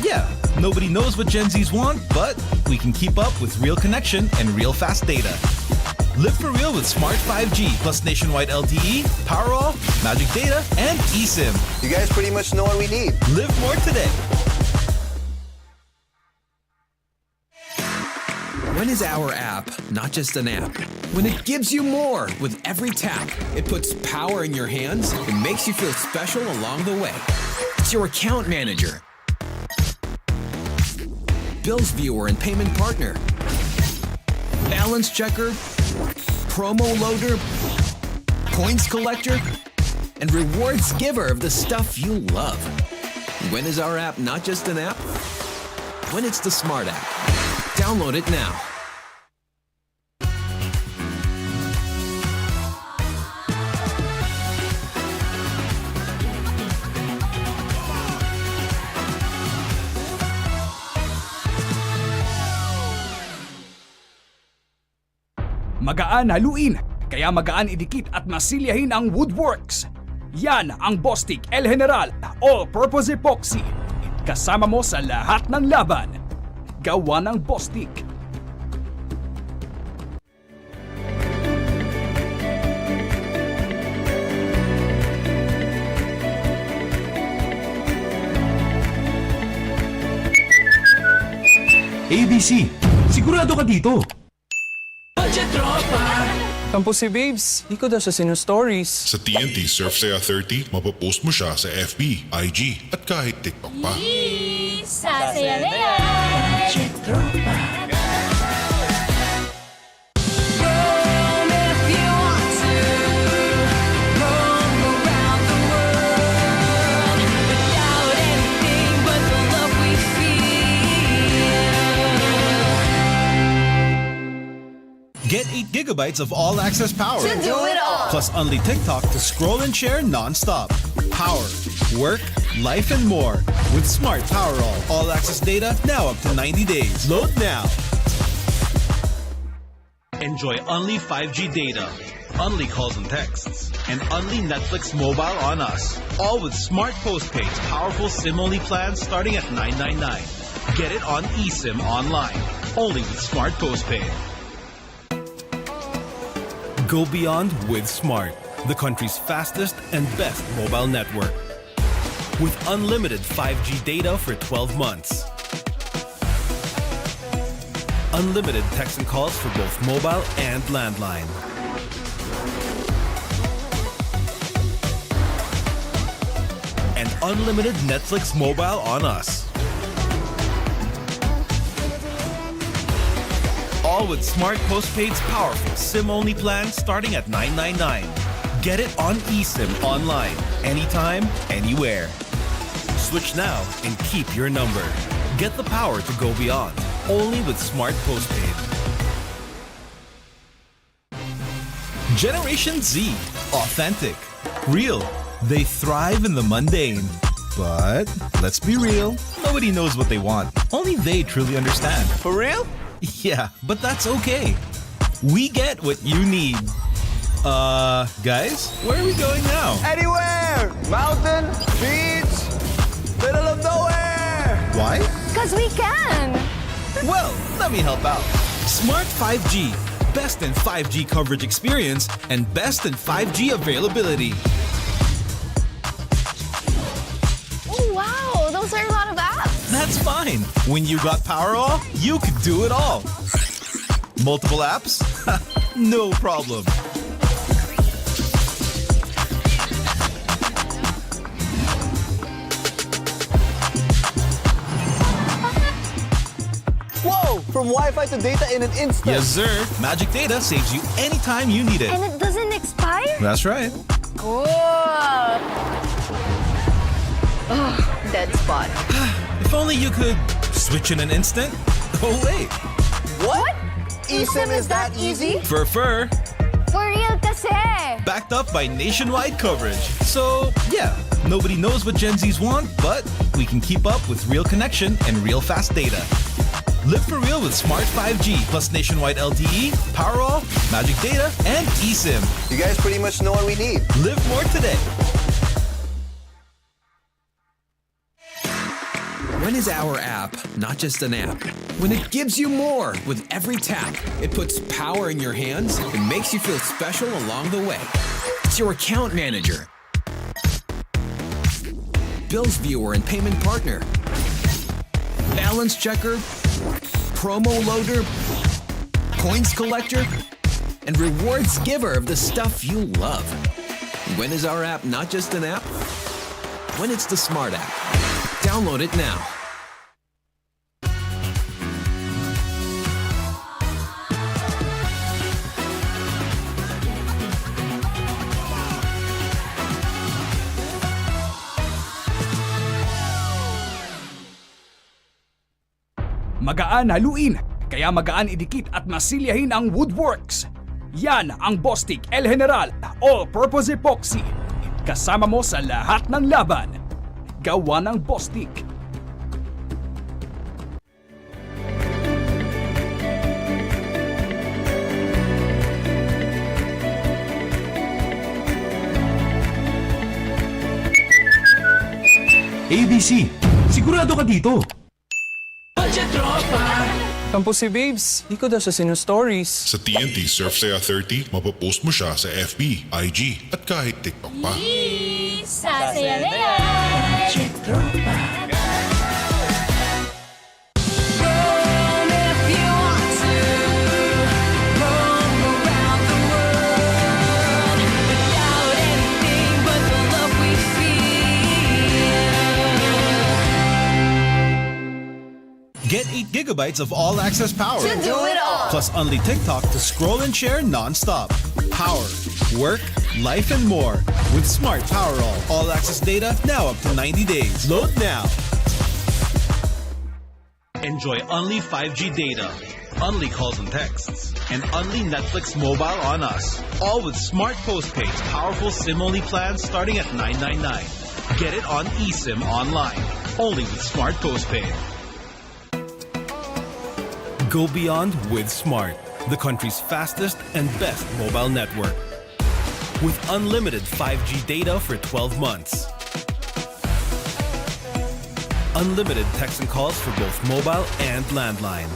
yeah, nobody knows what Gen Zs want, but we can keep up with real connection and real fast data. Live for real with Smart 5G plus nationwide LTE, Powerall, Magic Data, and eSIM. You guys pretty much know what we need. Live more today. When is our app not just an app? When it gives you more with every tap. It puts power in your hands and makes you feel special along the way. It's your account manager, bills viewer and payment partner, balance checker, promo loader, points collector, and rewards giver of the stuff you love. When is our app not just an app? When it's the Smart app. Download it now. Magaan haluin, kaya magaan idikit at masilyahin ang woodworks. Yan ang Bostik El General All-Purpose Epoxy. Kasama mo sa lahat ng laban. Gawa ng Bostik. ABC, sigurado ka dito. Tampo si Babes, di ko daw siya sino-stories. Sa TNT Surf Saya 30, mapapost mo siya sa FB, IG, at kahit TikTok pa. Sasaya na yan! Get 8 gigabytes of all-access power. To do it all! Plus only TikTok to scroll and share non-stop. Power, work, life, and more. With Smart Powerall. All-access data now up to 90 days. Load now. Enjoy only 5G data, only calls and texts, and only Netflix mobile on us. All with Smart Postpaid's powerful SIM-only plans starting at $999. Get it on eSIM online. Only with Smart Postpaid. Go beyond with Smart, the country's fastest and best mobile network. With unlimited 5G data for 12 months. Unlimited text and calls for both mobile and landline. And unlimited Netflix mobile on us. All with Smart Postpaid's powerful SIM-only plan starting at $999. Get it on eSIM online, anytime, anywhere. Switch now and keep your number. Get the power to go beyond. Only with Smart Postpaid. Generation Z. Authentic. Real. They thrive in the mundane. But let's be real. Nobody knows what they want. Only they truly understand. For real? Yeah, but that's okay. We get what you need. Guys, where are we going now? Anywhere! Mountain, beach, middle of nowhere! Why? Cause we can! Well, let me help out. Smart 5G. Best in 5G coverage experience and best in 5G availability. Oh, wow! Those are a lot of apps! That's fine. When you got Powerall, you could do it all. Multiple apps? No problem. Whoa! From Wi-Fi to data in an instant. Yes, sir. Magic Data saves you anytime you need it. And it doesn't expire? That's right. Cool! Oh, dead spot. If only you could switch in an instant. Oh, wait. What? eSIM is that easy? For For real kasi! backed up by nationwide coverage. So, yeah, nobody knows what Gen Zs want, but we can keep up with real connection and real fast data. Live for real with Smart 5G plus nationwide LTE, Powerall, Magic Data, and eSIM. You guys pretty much know what we need. Live more today. When is our app not just an app? When it gives you more with every tap, it puts power in your hands and makes you feel special along the way. It's your account manager, bills viewer and payment partner, balance checker, promo loader, coins collector, and rewards giver of the stuff you love. When is our app not just an app? When it's the smart app. Download it now. Magaan haluin, kaya magaan idikit at masilyahin ang woodworks. Yan ang Bostik El General All-Purpose Epoxy. Kasama mo sa lahat ng laban. Gawa ng Bostik. ABC, sigurado ka dito. Tampo si Babes, di ko daw siya sinu-stories. Sa TNT Surf Saya 30, mapapost mo siya sa FB, IG, at kahit TikTok pa. Sasaya na yan! Get 8 gigabytes of all-access power. To do it all! Plus only TikTok to scroll and share non-stop. Power, work, life, and more. With Smart Power all-access data now up to 90 days. Load now. Enjoy only 5G data, only calls and texts, and only Netflix mobile on us. All with Smart Postpaid's powerful SIM-only plans starting at $999. Get it on eSIM online, only with Smart Postpaid. Go beyond with Smart, the country's fastest and best mobile network. With unlimited 5G data for 12 months. Unlimited text and calls for both mobile and landline.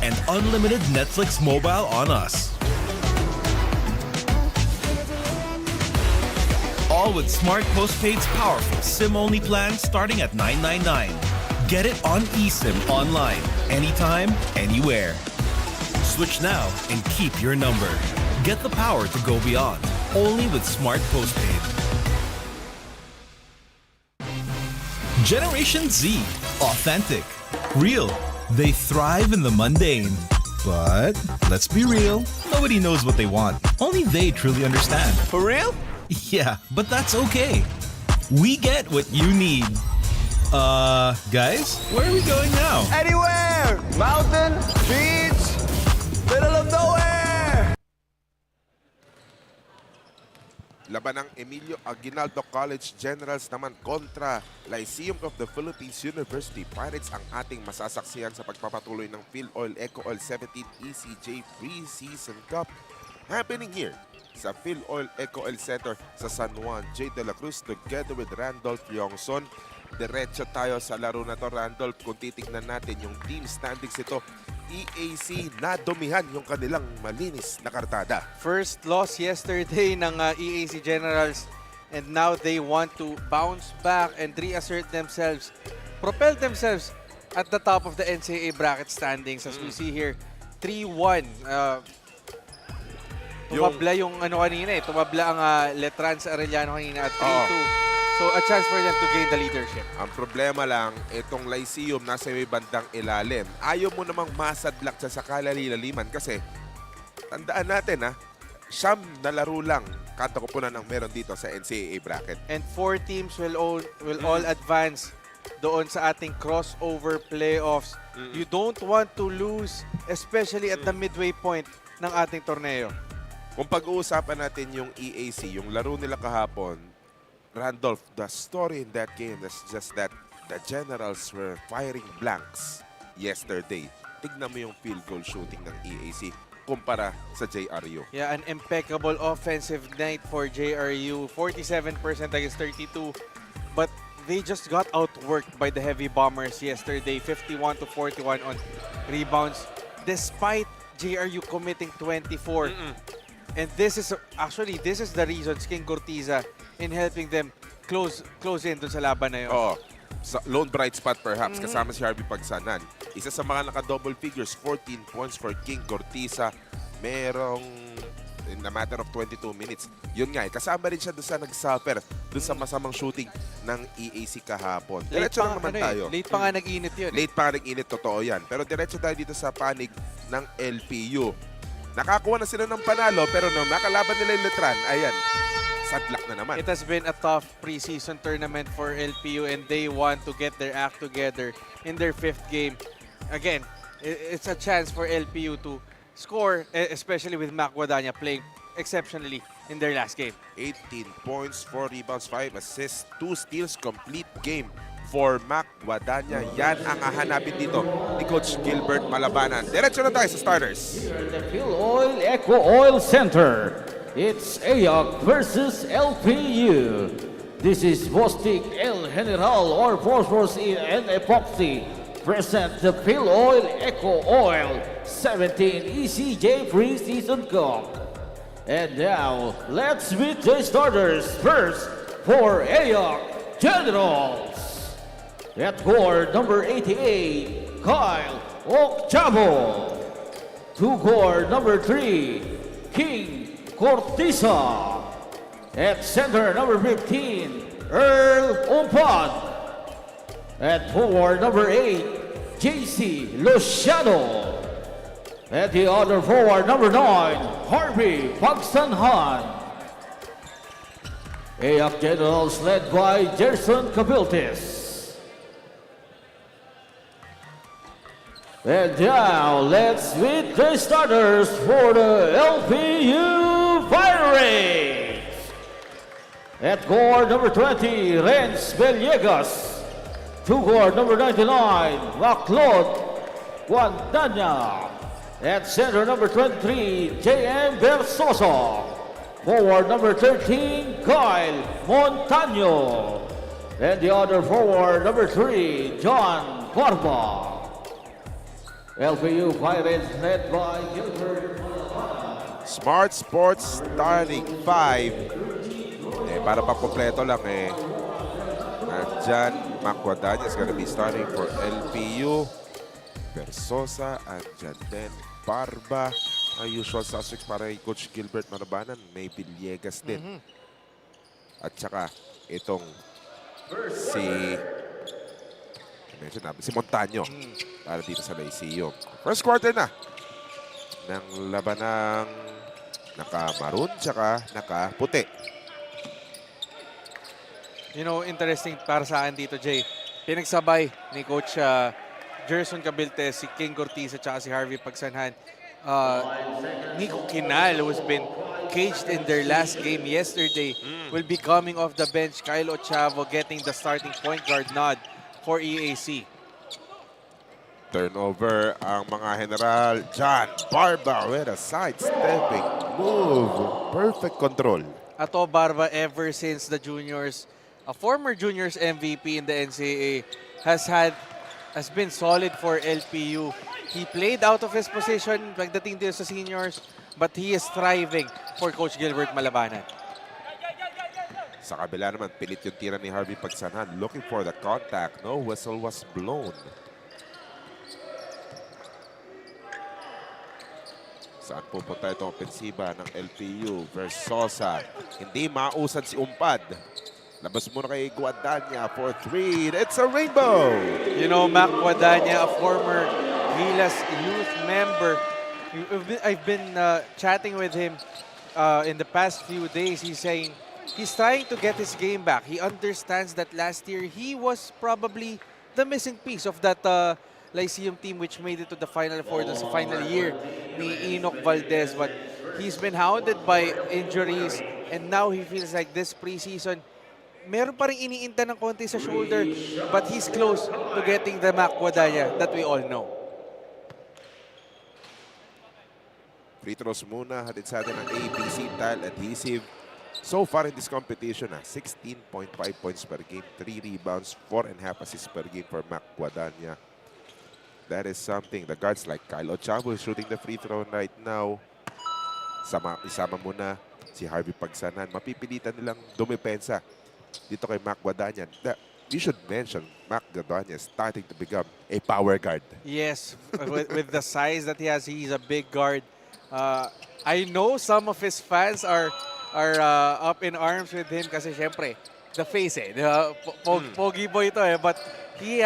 And unlimited Netflix mobile on us. All with Smart Postpaid's powerful SIM-only plan starting at $999. Get it on eSIM online, anytime, anywhere. Switch now and keep your number. Get the power to go beyond, only with Smart Postpaid. Generation Z, authentic, real. They thrive in the mundane. But let's be real, nobody knows what they want. Only they truly understand. For real? Yeah, but that's okay. We get what you need. Guys, where are we going now? Anywhere! Mountain, beach, middle of nowhere! Laban ng Emilio Aguinaldo College Generals naman kontra Lyceum of the Philippines University Pirates ang ating masasaksihan sa pagpapatuloy ng Filoil EcoOil 17th ECJ Preseason Cup happening here sa Filoil EcoOil Center sa San Juan J. de la Cruz together with Randolph Yongson. Diretso tayo sa laro na to, Randolph. Kung titignan natin yung team standings ito, EAC nadumihan yung kanilang malinis na kartada. First loss yesterday ng EAC Generals and now they want to bounce back and reassert themselves, propel themselves at the top of the NCAA bracket standings. As we see here, 3-1. Tumabla yung ano kanina tumabla ang Letrans Arellano kanina at 3-2. So a chance for them to gain the leadership. Ang problema lang, itong Lyceum nasa may bandang ilalim. Ayaw mo namang masadlak sa kalaliliman kasi tandaan natin siyam na laro lang katakupunan ang meron dito sa NCAA bracket. And 4 teams will all advance doon sa ating crossover playoffs. You don't want to lose, especially at the midway point ng ating torneo. Kung pag-uusapan natin yung EAC, yung laro nila kahapon, Randolph, the story in that game is just that the Generals were firing blanks yesterday. Tignan mo yung field goal shooting ng EAC. kumpara sa JRU. Yeah, an impeccable offensive night for JRU. 47% against 32. But they just got outworked by the heavy bombers yesterday. 51-41 on rebounds. Despite JRU committing 24. And this is the reason King Cortiza in helping them close in dun sa laban na yun. Oo. Sa lone bright spot perhaps, kasama si Harvey Pagsanan. Isa sa mga naka-double figures, 14 points for King Cortiza. Merong in a matter of 22 minutes. Yun nga, kasama rin siya doon sa nag-suffer, doon sa masamang shooting ng EAC kahapon. Diretso lang naman tayo. Late pa nga nag-init yun. Late pa nga nag-init, totoo yan. Pero diretso tayo dito sa panig ng LPU. Nakakuha na sila ng panalo, pero nung nakalaban nila yung Letran, ayan, sadlak na naman. It has been a tough preseason tournament for LPU and they want to get their act together in their 5th game. Again, it's a chance for LPU to score, especially with Mac Guadagna playing exceptionally in their last game. 18 points, 4 rebounds, 5 assists, 2 steals, complete game for Mac Guadagna. Yan ang hahanapin dito ni Coach Gilbert Malabanan. Diretso na tayo sa starters. The Filoil EcoOil Center. It's EAC versus LPU. This is Bostik El General or Phosphorus and Epoxy present the Filoil EcoOil 17th ECJ Preseason Cup. And now, let's meet the starters. First, for EAC Generals. At guard number 88, Kyle Okchabo. To guard number 3, King Cortiza. At center number 15, Earl Umpad. At forward number 8, JC Luciano. At the other forward number 9, Harvey Pagsanhan. EAC Generals led by Gerson Cabiltes. And now, let's meet the starters for the LPU Pirates. At guard number 20, Renz Villegas. To guard number 99, Maclod Guandanya. At center number 23, J.M. Versosa. Forward number 13, Kyle Montaño. And the other forward number 3, John Barba. LPU Pirates led by Gilbert. Smart Sports starting 5. Para pa kompleto lang Andyan, Mac Guadagna is gonna be starting for LPU. Versosa, andyan din. Barba, ang usual suspects para kay Coach Gilbert Malabanan. May Villegas din. At saka, itong si Montaño para dito sa Lyceum. First quarter na ng laban ng naka-maroon tsaka naka-puti. You know, interesting para sa akin dito, Jay. Pinagsabay ni Coach Gerson Cabiltes, si King Cortiza tsaka si Harvey Pagsanhan. Nico Quinal, who's been caged in their last game yesterday, will be coming off the bench. Kyle Ochavo getting the starting point guard nod for EAC. Turnover ang mga General. John Barba with a sidestepping move. Perfect control. Ato Barba, ever since the juniors, a former juniors MVP in the NCAA, has been solid for LPU. He played out of his position pagdating dito sa seniors, but he is thriving for Coach Gilbert Malabanan. Sa kabila naman, pilit yung tira ni Harvey Pagsanhan. Looking for the contact. No whistle was blown. Saan pupunta itong opensiba ng LPU? Versosa. Hindi mausad si Umpad. Labas muna kay Guadagna for 3. It's a rainbow! You know, Mac Guadagna, a former Gilas youth member. I've been chatting with him in the past few days. He's saying he's trying to get his game back. He understands that last year he was probably the missing piece of that Lyceum team which made it to the Final Four, the final year ni Enoch Valdez. But he's been hounded by injuries and now he feels like this preseason, meron pa rin iniinta ng konti sa shoulder, but he's close to getting the Mac Guadagna that we all know. Free throws muna, hatid sa atin ang ABC tile adhesive. So far in this competition, 16.5 points per game, 3 rebounds, 4.5 assists per game for Mac Guadagna. That is something. The guards like Kyle Ochavo is shooting the free throw right now. Isama muna si Harvey Pagsanan. Mapipilitan nilang dumepensa dito kay Mac Guadagna. You should mention Mac Guadagna is starting to become a power guard. Yes, with the size that he has, he's a big guard. I know some of his fans are up in arms with him kasi syempre, the face pogi boy ito but he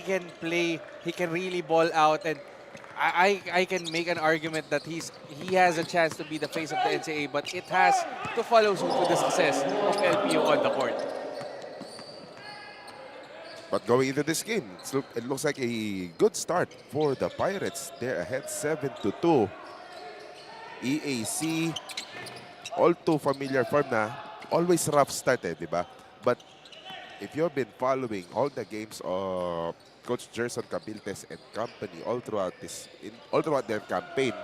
can play, he can really ball out, and I can make an argument that he has a chance to be the face of the NCAA, but it has to follow suit with the success of LPU on the court. But going into this game, it looks like a good start for the Pirates. They're ahead 7-2. EAC, all too familiar form na. Always rough start, di ba? But if you've been following all the games of Coach Gerson Cabiltes and company all throughout their campaign,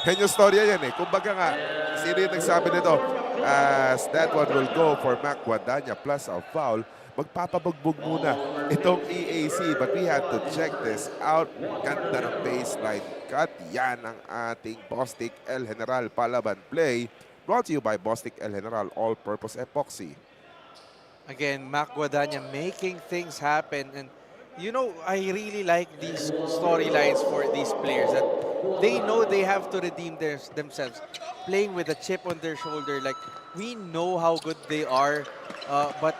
yung storya yan Kumbaga nga, sino yung nagsabi nito? As that one will go for Mac Guadagna plus a foul, magpapabugbog muna itong EAC. But we had to check this out. Ganda ng baseline cut. Yan ang ating Bostik El General Palaban play. Brought to you by Bostik El General All-Purpose Epoxy. Again, Mac Guadagna making things happen. And you know, I really like these storylines for these players that they know they have to redeem themselves. Playing with a chip on their shoulder. Like, we know how good they are. But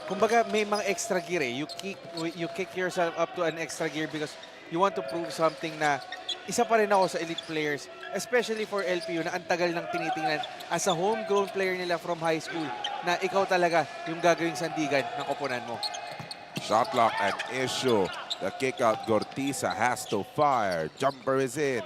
kumbaga may mga extra gear You kick yourself up to an extra gear because you want to prove something na isa pa rin ako sa elite players, especially for LPU na ang tagal nang tinitingnan as a homegrown player nila from high school na ikaw talaga yung gagawing sandigan ng koponan mo. Shot clock an issue. The kick out, Gortiza has to fire. Jumper is in.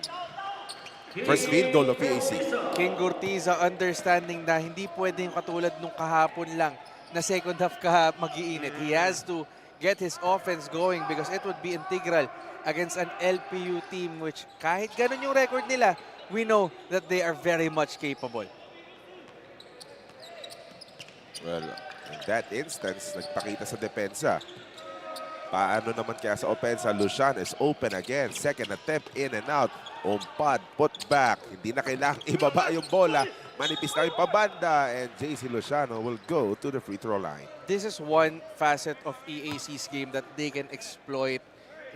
First field goal of EAC. King Gortiza understanding na hindi pwedeng katulad nung kahapon lang na second half ka mag-iinit. He has to get his offense going because it would be integral against an LPU team which kahit ganun yung record nila, we know that they are very much capable. Well, in that instance, nagpakita sa depensa. Paano naman kaya sa opensa? Lucian is open again. Second attempt, in and out. Umpad, put back. Hindi na kailangang ibaba yung bola. Manipis na yung pabanda. And JC Luciano will go to the free throw line. This is one facet of EAC's game that they can exploit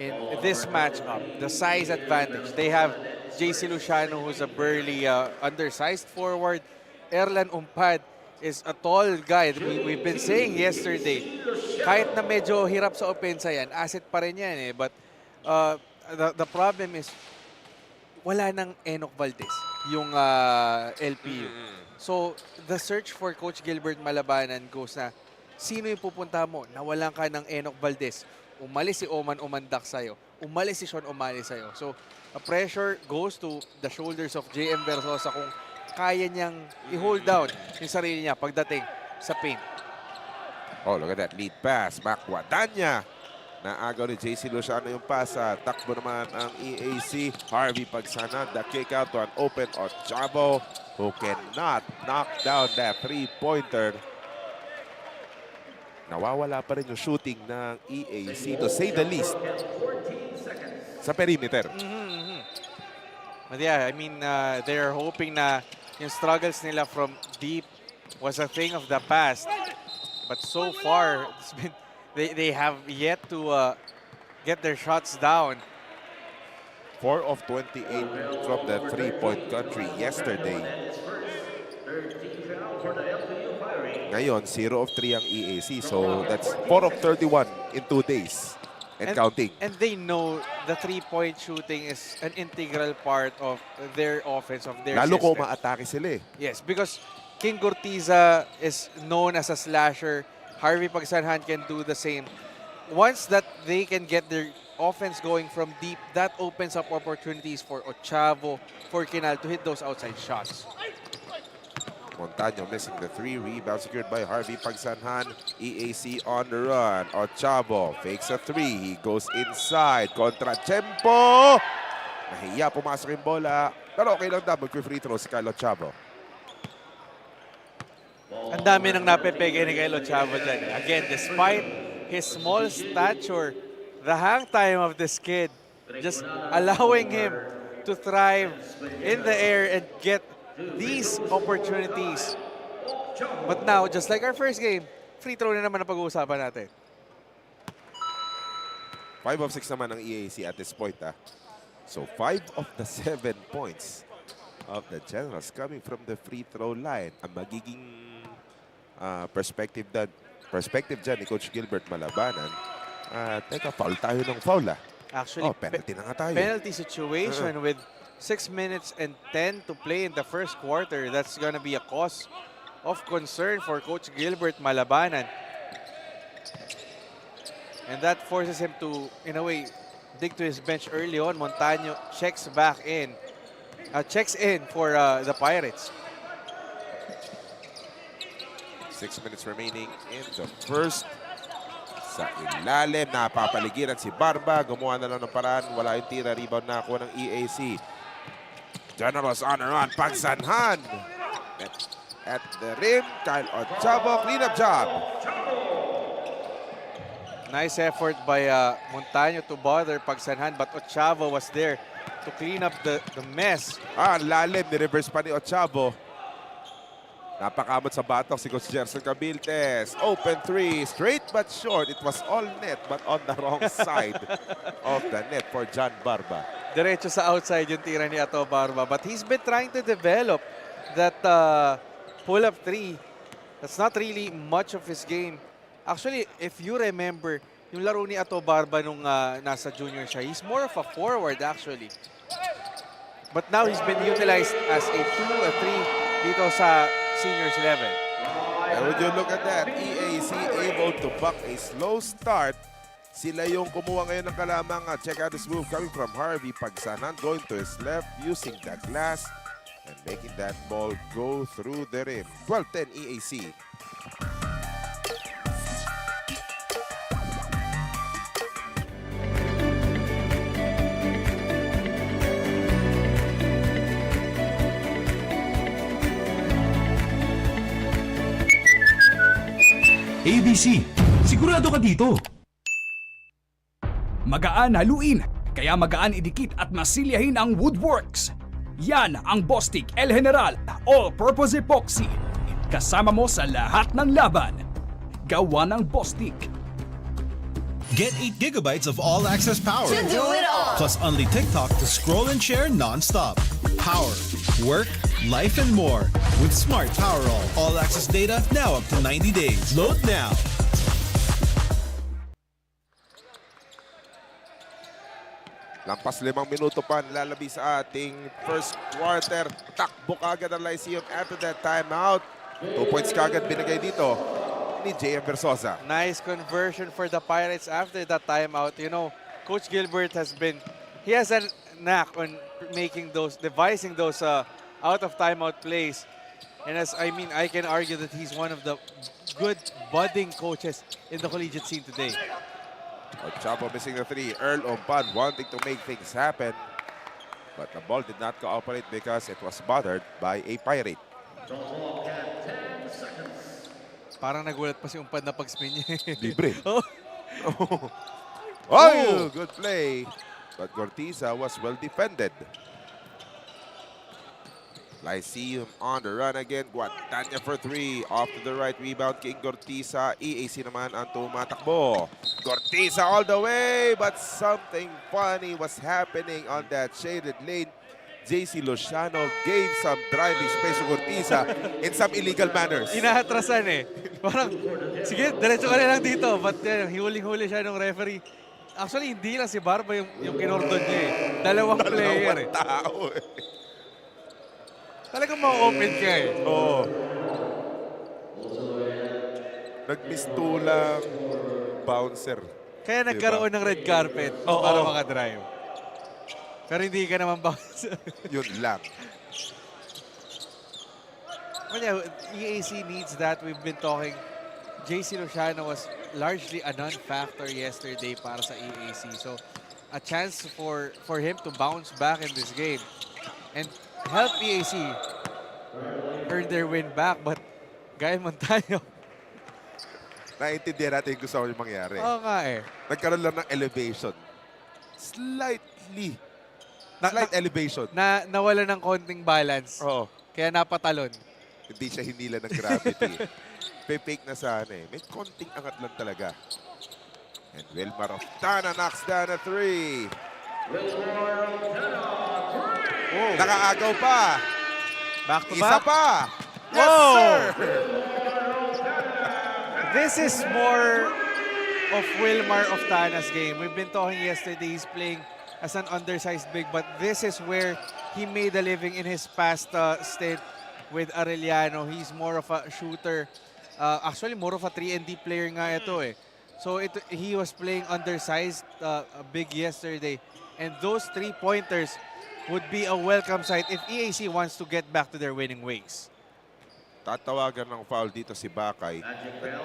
in this matchup. The size advantage. They have JC Luciano, who's a burly, undersized forward. Erlan Umpad is a tall guy. We've been saying yesterday, kahit na medyo hirap sa opensa yan, asset pa rin yan But the problem is, wala nang Enoch Valdez, yung LPU. So, the search for Coach Gilbert Malabanan goes na, sino yung pupunta mo? Nawalan ka ng Enoch Valdez. Umalis si Oman Umandak sa'yo. Umalis si Sean O'Malley sa'yo. So, a pressure goes to the shoulders of JM Versosa kung kaya niyang i-hold down yung sarili niya pagdating sa paint. Oh, look at that lead pass. Mac Guadagna. Naagaw ni JC Luciano yung pass. Takbo naman ang EAC. Harvey Pagsanan. The kick out to an open Ochavo who cannot knock down that three-pointer. Nawawala pa rin yung shooting ng EAC, to say the least, sa perimeter. But yeah, I mean, they're hoping na yung struggles nila from deep was a thing of the past. But so far, it's been, they have yet to get their shots down. 4 of 28 from the three-point country yesterday. Ngayon, 0 of 3 ang EAC. So, that's 4 of 31 in 2 days. And counting. And they know the three-point shooting is an integral part of their offense, of their Lalo system. kung maatake sila Yes, because King Gortiza is known as a slasher. Harvey Pagsanhan can do the same. Once that they can get their offense going from deep, that opens up opportunities for Ochavo, for Kinal to hit those outside shots. Montaño missing the 3. Rebound secured by Harvey Pagsanhan. EAC on the run. Ochavo fakes a 3. He goes inside. Kontra-tempo. Nahiya, pumasok yung bola. Pero okay lang daw, mag-free throw si Kyle Chavo. Ang dami nang napepege ni Kyle Chavo dyan. Again, despite his small stature, the hang time of this kid just allowing him to thrive in the air and get these opportunities. But now, just like our first game, free throw na naman ang pag-uusapan natin. 5 of 6 naman ang EAC at this point. So 5 of the 7 points of the Generals coming from the free throw line. Ang magiging perspective dyan ni Coach Gilbert Malabanan. Teka, foul tayo ng foul. Actually, penalty na nga tayo. Penalty situation with 6 minutes and 10 to play in the first quarter. That's gonna be a cause of concern for Coach Gilbert Malabanan. And that forces him to, in a way, dig to his bench early on. Montaño checks in for the Pirates. 6 minutes remaining in the first. Sa ilalim, napapaligiran si Barba. Gumawa na lang ng paraan. Wala yung tira. Rebound na ako ng EAC. Generals on a run. Pagsanhan. At the rim, Kyle Ochavo. Clean-up job. Nice effort by Montaño to bother Pagsanhan, but Ochavo was there to clean up the mess. Lalim. Ni-reverse pa ni Ochavo. Napakamot sa batok si Coach Gerson Cabiltes. Open three. Straight but short. It was all net but on the wrong side of the net for John Barba. Diretso sa outside yung tira ni Ato Barba. But he's been trying to develop that pull-up three. That's not really much of his game. Actually, if you remember, yung laro ni Ato Barba nung nasa junior siya, he's more of a forward actually. But now he's been utilized as a 2, a 3 dito sa seniors level. And would you look at that? EAC able to buck a slow start. Sila yung kumuha ngayon ng kalamang. Check out this move coming from Harvey Pagsanhan, going to his left, using the glass and making that ball go through the rim. 12-10 EAC. ABC, sigurado ka dito. Magaan haluin, kaya magaan idikit at masilyahin ang Woodworks. Yan ang Bostik El General All-Purpose Epoxy. Kasama mo sa lahat ng laban. Gawa ng Bostik. Get 8 gigabytes of all-access power. To do it all. Plus only TikTok to scroll and share non-stop. Power, work, life, and more. With Smart Power all-access data now up to 90 days. Load now. Lampas 5 minuto pa lalabi sa ating first quarter. Takbo kagad ang Lyceum after that timeout. 2 points kagad binigay dito ni JM Versosa. Nice conversion for the Pirates after that timeout. You know, Coach Gilbert he has a knack on devising those out of timeout plays. And I can argue that he's one of the good budding coaches in the collegiate scene today. Ochavo missing the 3. Earl Ompan wanting to make things happen. But the ball did not cooperate because it was bothered by a Pirate. Parang nagulat pa si Umpan na pag-spin niya. Libre. Oh, good play. But Gortiza was well defended. Lyceum on the run again. Guatanya for 3. Off to the right. Rebound King Gortiza. EAC naman ang tumatakbo. Gortiza all the way. But something funny was happening on that shaded lane. JC Luciano gave some driving space to Gortiza in some illegal manners. Inahatrasan eh. Parang, sige, diretso ka na lang dito. But hihuling-huli siya ng referee. Actually, hindi lang si Barba yung kinordon niya eh. Dalawang player eh. Tao eh. Talagang ma-open ka eh. Oo. Nagmistulang bouncer. Kaya nagkaroon ng red carpet para makadrive. Pero hindi ka naman bouncer. Yun lang. Well, yeah, EAC needs that. We've been talking. JC Luciano was largely a non-factor yesterday para sa EAC. So, a chance for him to bounce back in this game. and help EAC earn their win back. But Gael Montaño, Naiintindihan natin kung saan yung mangyari. oo nga eh. Nagkaroon lang ng elevation. Slight elevation. Nawala ng konting balance. Oo. Kaya napatalon. Hindi siya hinila ng gravity. Fake na sana eh. May konting angat lang talaga. And Wilmar of Tana knocks down a 3. Nakaagaw pa. Back to Isa back. pa. Yes, Whoa! sir! This is more of Wilmar of Tana's game. We've been talking yesterday, he's playing as an undersized big, but this is where he made a living in his past stint with Arellano. He's more of a shooter. Actually, more of a 3-and-D player nga ito eh. So he was playing undersized big yesterday. And those 3-pointers would be a welcome sight if EAC wants to get back to their winning ways. Tatawagan ng foul dito si Bakay.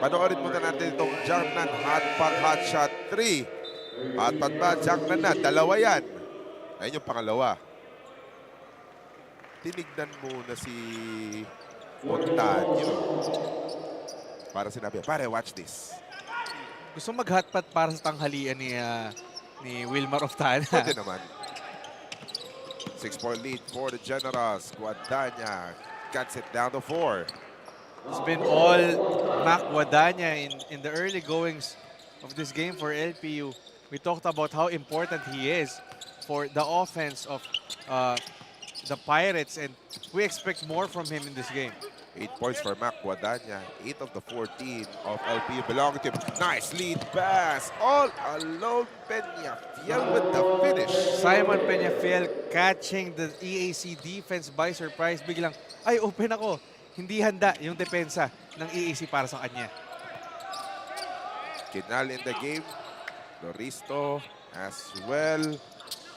Panoorin muna natin itong Jangnan hot shot 3. Hot ba? Jangnan na. Dalawa yan. Ayun yung pangalawa. Tinignan muna si Montaño. Para sinabi, pare, watch this. Gusto mag-hotpot para sa tanghalian ni Wilmar of Tana. Pwede naman. 6-point lead for the Generals. Guadagna cuts it down to 4. It's been all Mac Guadagna in the early goings of this game for LPU. We talked about how important he is for the offense of the Pirates, and we expect more from him in this game. 8 points for Mac Guadagna. 8 of the 14 of LPU belong to him. Nice lead pass. All alone, Peñafiel with the finish. Simon Peñafiel catching the EAC defense by surprise. Biglang, ay, open ako. Hindi handa yung depensa ng EAC para sa kanya. Kinal in the game. Loristo as well.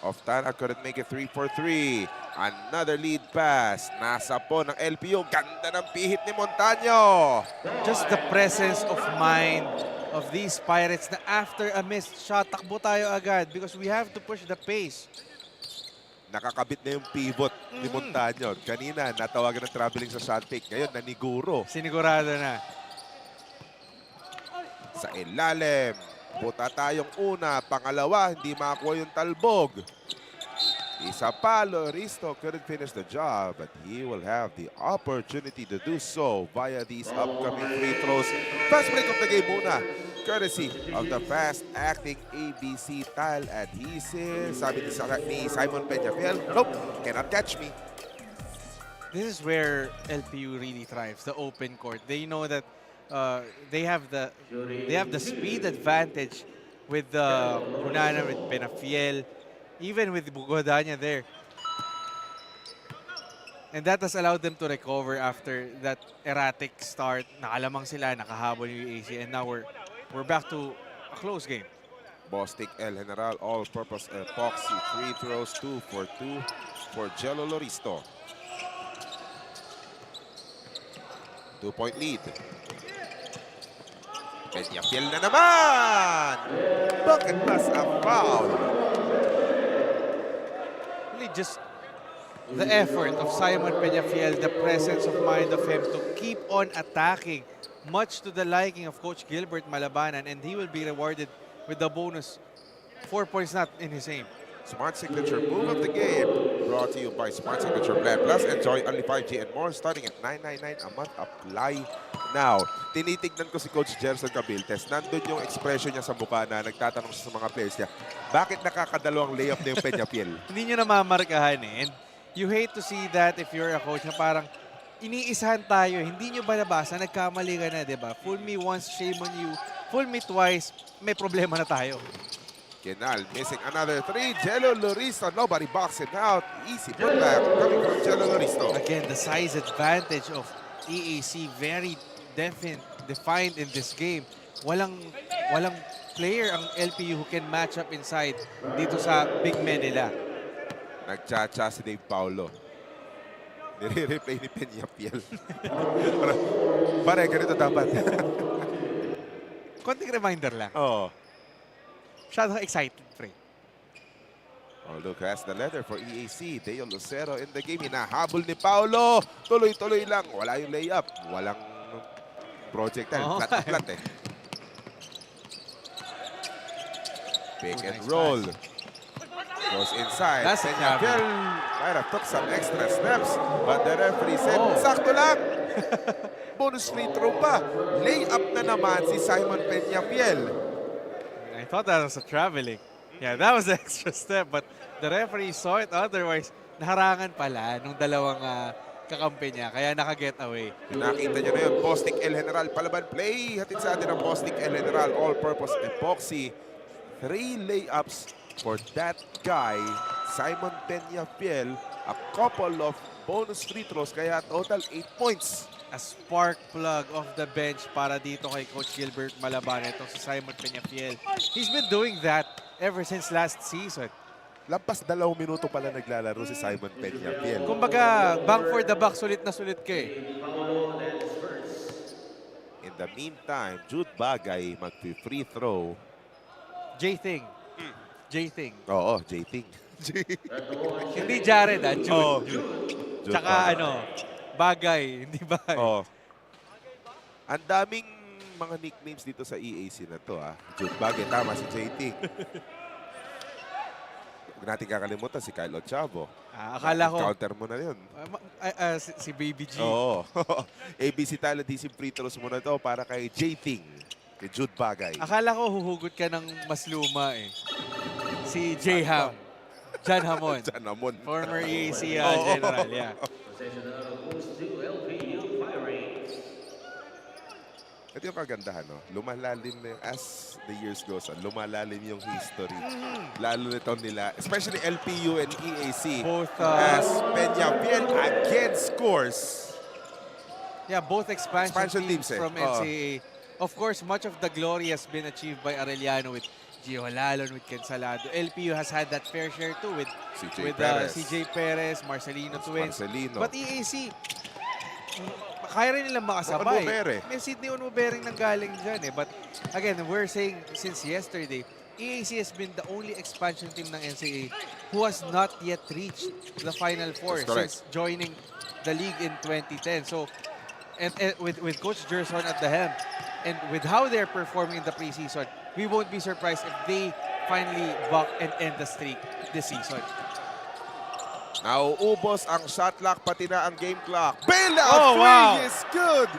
Oftana couldn't make it 3 for 3. Another lead pass. Nasa po ng LPU. Ganda ng pihit ni Montaño. Just the presence of mind of these Pirates na after a missed shot, takbo tayo agad because we have to push the pace. Nakakabit na yung pivot ni Montaño. Kanina, natawagan ng traveling sa shot fake. Ngayon, naniguro. Sinigurado na. Sa ilalim. Buta tayong una. Pangalawa, hindi makakuha yung talbog. Isa pa, Loristo couldn't finish the job, but he will have the opportunity to do so via these upcoming free throws. Fast break of the game muna. Courtesy of the fast-acting ABC tile adhesive. Sabi ni Simon Peñafiel, nope, cannot catch me. This is where LPU really thrives, the open court. They know that they have the speed advantage with Hunana, with Peñafiel, even with Guadagna there. And that has allowed them to recover after that erratic start. Nakalamang sila, nakahabol yung EAC, and now we're back to a close game. Bostic El General, all-purpose epoxy, free throws, 2 for 2 for Jello Loristo. 2-point lead. Peñafiel na naman! Bucket plus a foul. Really just the effort of Simon Peñafiel, the presence of mind of him to keep on attacking, much to the liking of Coach Gilbert Malabanan, and he will be rewarded with the bonus 4 points not in his aim. Smart Signature move of the game. Brought to you by Smart Signature Plan Plus. Enjoy only 5G and more starting at $9.99 a month. Apply now. Tinitignan ko si Coach Gerson Cabiltes. Nandun yung expression niya sa mukha na nagtatanong siya sa mga players niya, bakit nakakadalawang layup na yung Peñafiel? Hindi nyo namamarkahan eh. And you hate to see that if you're a coach na parang iniisahan tayo. Hindi nyo ba nabasa? Nagkamali ka na, di ba? Fool me once, shame on you. Fool me twice, may problema na tayo. Kinal missing another 3. Jello Loristo, nobody boxing out. Easy putback coming from Jello Loristo. Again, the size advantage of EAC very defined in this game. Walang player ang LPU who can match up inside dito sa big men nila. Nagchacha si Dave Paulo. Nire-replay ni Peñafiel. Pare, ganito dapat. Konting reminder lang. Oo. Masyadong excited, pre. Oh, look, that's the letter for EAC. Deo Lucero in the game. Hinahabol ni Paolo. Tuloy-tuloy lang. Wala yung layup. Walang projectile. Oh, Flat na flat eh. Pick and roll. Goes inside. That's Peñafiel might have took some extra steps, but the referee said, sakto lang. Bonus free throw pa. Layup na naman si Simon Peñafiel. I thought that was a traveling. Yeah, that was the extra step, but the referee saw it. Otherwise, naharangan pala nung dalawang kakampi niya, kaya naka-get away. Nakita niyo na yun. Bostik El General palaban play. Hatid sa atin ang Bostik El General all-purpose epoxy. 3 layups for that guy, Simon Peñafiel. A couple of bonus free throws, kaya total 8 points. A spark plug off the bench para dito kay Coach Gilbert Malaban. Ito si Simon Peñafiel. He's been doing that ever since last season. Lampas 2 minuto pala naglalaro si Simon Peñafiel. Kumbaga, bang for the buck, sulit na sulit ka eh. In the meantime, Jude Bagay mag-free throw. J-Thing. J-Thing. Oo, J-Ting. Hindi Jared Jude. Oh. Jude. Tsaka Bagay, hindi Bagay. Oh. Ang daming mga nicknames dito sa EAC na to Jude Bagay, tama si J-Ting. Huwag natin kakalimutan si Kyle Ochavo. Akala ko. Counter mo na yun. Si Baby G. Oo. ABC Talent Team free throws mo na to para kay J-Ting. Kay Jude Bagay. Akala ko huhugot ka ng mas luma eh. Si J-Ham. John Hamon. John Hamon. Former EAC general, yeah. Ito yung kagandahan, lumalalim na as the years goes on, lumalalim yung history. Lalo nito nila, especially LPU and EAC. Both, as Peñafiel again scores. Yeah, both expansion teams from Oh. NCAA. Of course, much of the glory has been achieved by Arellano with Gio Lalon, with Ken Salado. LPU has had that fair share too with CJ Perez, Marcelino Twins. But EAC, kaya rin nilang makasabay. May Sidney Onmubering nang galing dyan eh. But again, we're saying since yesterday, EAC has been the only expansion team ng NCAA who has not yet reached the Final Four since joining the league in 2010. So, and with Coach Gerson at the helm, and with how they're performing in the preseason, we won't be surprised if they finally buck and end the streak this season. Nauubos ang shot clock, pati na ang game clock. Bailout three is good.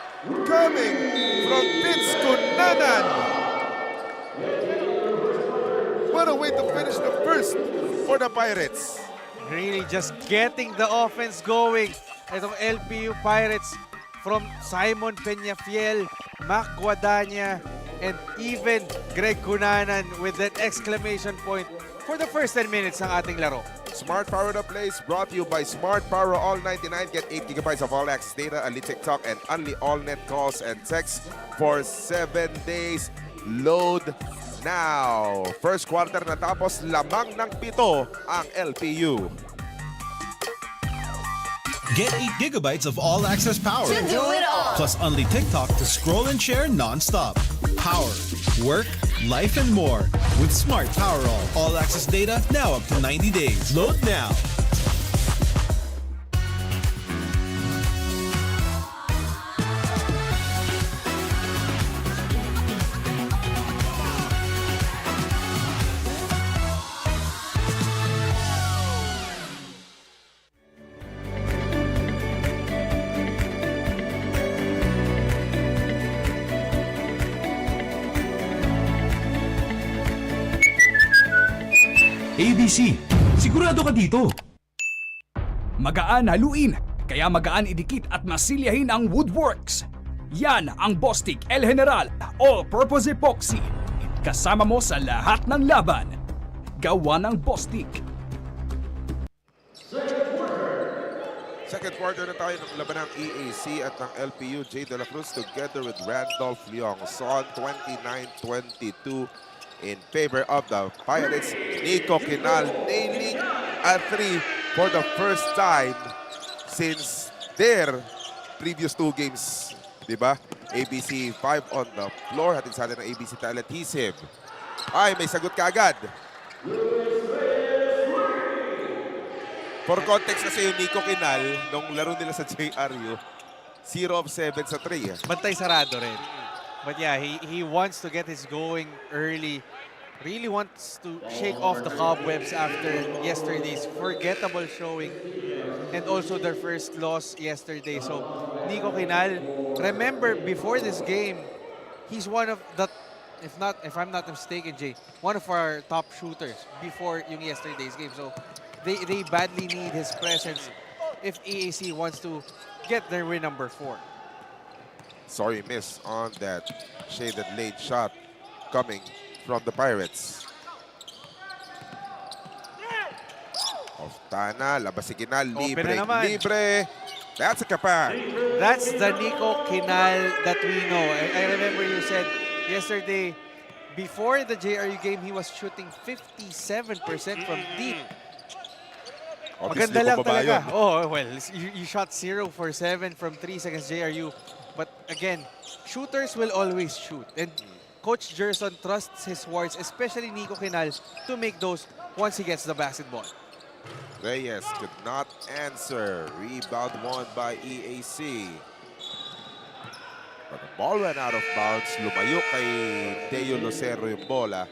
Coming from Vince Cunanan. What a way to finish the first for the Pirates. Really just getting the offense going. Itong LPU Pirates from Simon Peñafiel, Mac Guadagna, and even Greg Cunanan with that exclamation point for the first 10 minutes ng ating laro. Smart Power the Place brought to you by Smart Power All 99. Get 8 gigabytes of all access data, only TikTok, and only all net calls and texts for 7 days. Load now. First quarter natapos, lamang ng 7 ang LPU. Get 8 gigabytes of all-access power. To do it all. Plus only TikTok to scroll and share non-stop. Power, work, life, and more. With Smart Power all-access data now up to 90 days. Load now. ABC, sigurado ka dito. Magaan haluin, kaya magaan idikit at masilyahin ang woodworks. Yan ang Bostik El General All-Purpose Epoxy. Kasama mo sa lahat ng laban. Gawa ng Bostik. Second quarter na tayo ng laban ng EAC at ng LPU. Jay De La Cruz together with Randolph Leong. Son 29-22 in favor of the Pirates. Nico Quinal nailing a 3 for the first time since their previous 2 games. Diba? ABC 5 on the floor. Hatid sa atin ng ABC Talent Adhesive. Ay, may sagot ka agad. For context kasi yung Nico Kinal, nung laro nila sa JRU, 0 of 7 sa 3. Bantay sarado rin. But yeah, he wants to get his going early. Really wants to shake off the cobwebs after yesterday's forgettable showing and also their first loss yesterday. So Nico Kinal, remember before this game, he's one of the, if I'm not mistaken, Jay, one of our top shooters before yung yesterday's game. So they badly need his presence if EAC wants to get their win number 4. Sorry, miss on that shaded late shot coming from the Pirates. Oftana, labas si Kinal, libre, libre. That's a kapag. That's the Nico Kinal that we know. I remember you said yesterday, before the JRU game, he was shooting 57% from deep. Maganda lang talaga. Oh, well, you shot 0 for 7 from 3 against JRU. But again, shooters will always shoot. And Coach Gerson trusts his wards, especially Nico Kinal, to make those once he gets the basketball. Reyes could not answer. Rebound won by EAC. But the ball went out of bounds. Lumayo kay Teo Lucero yung bola.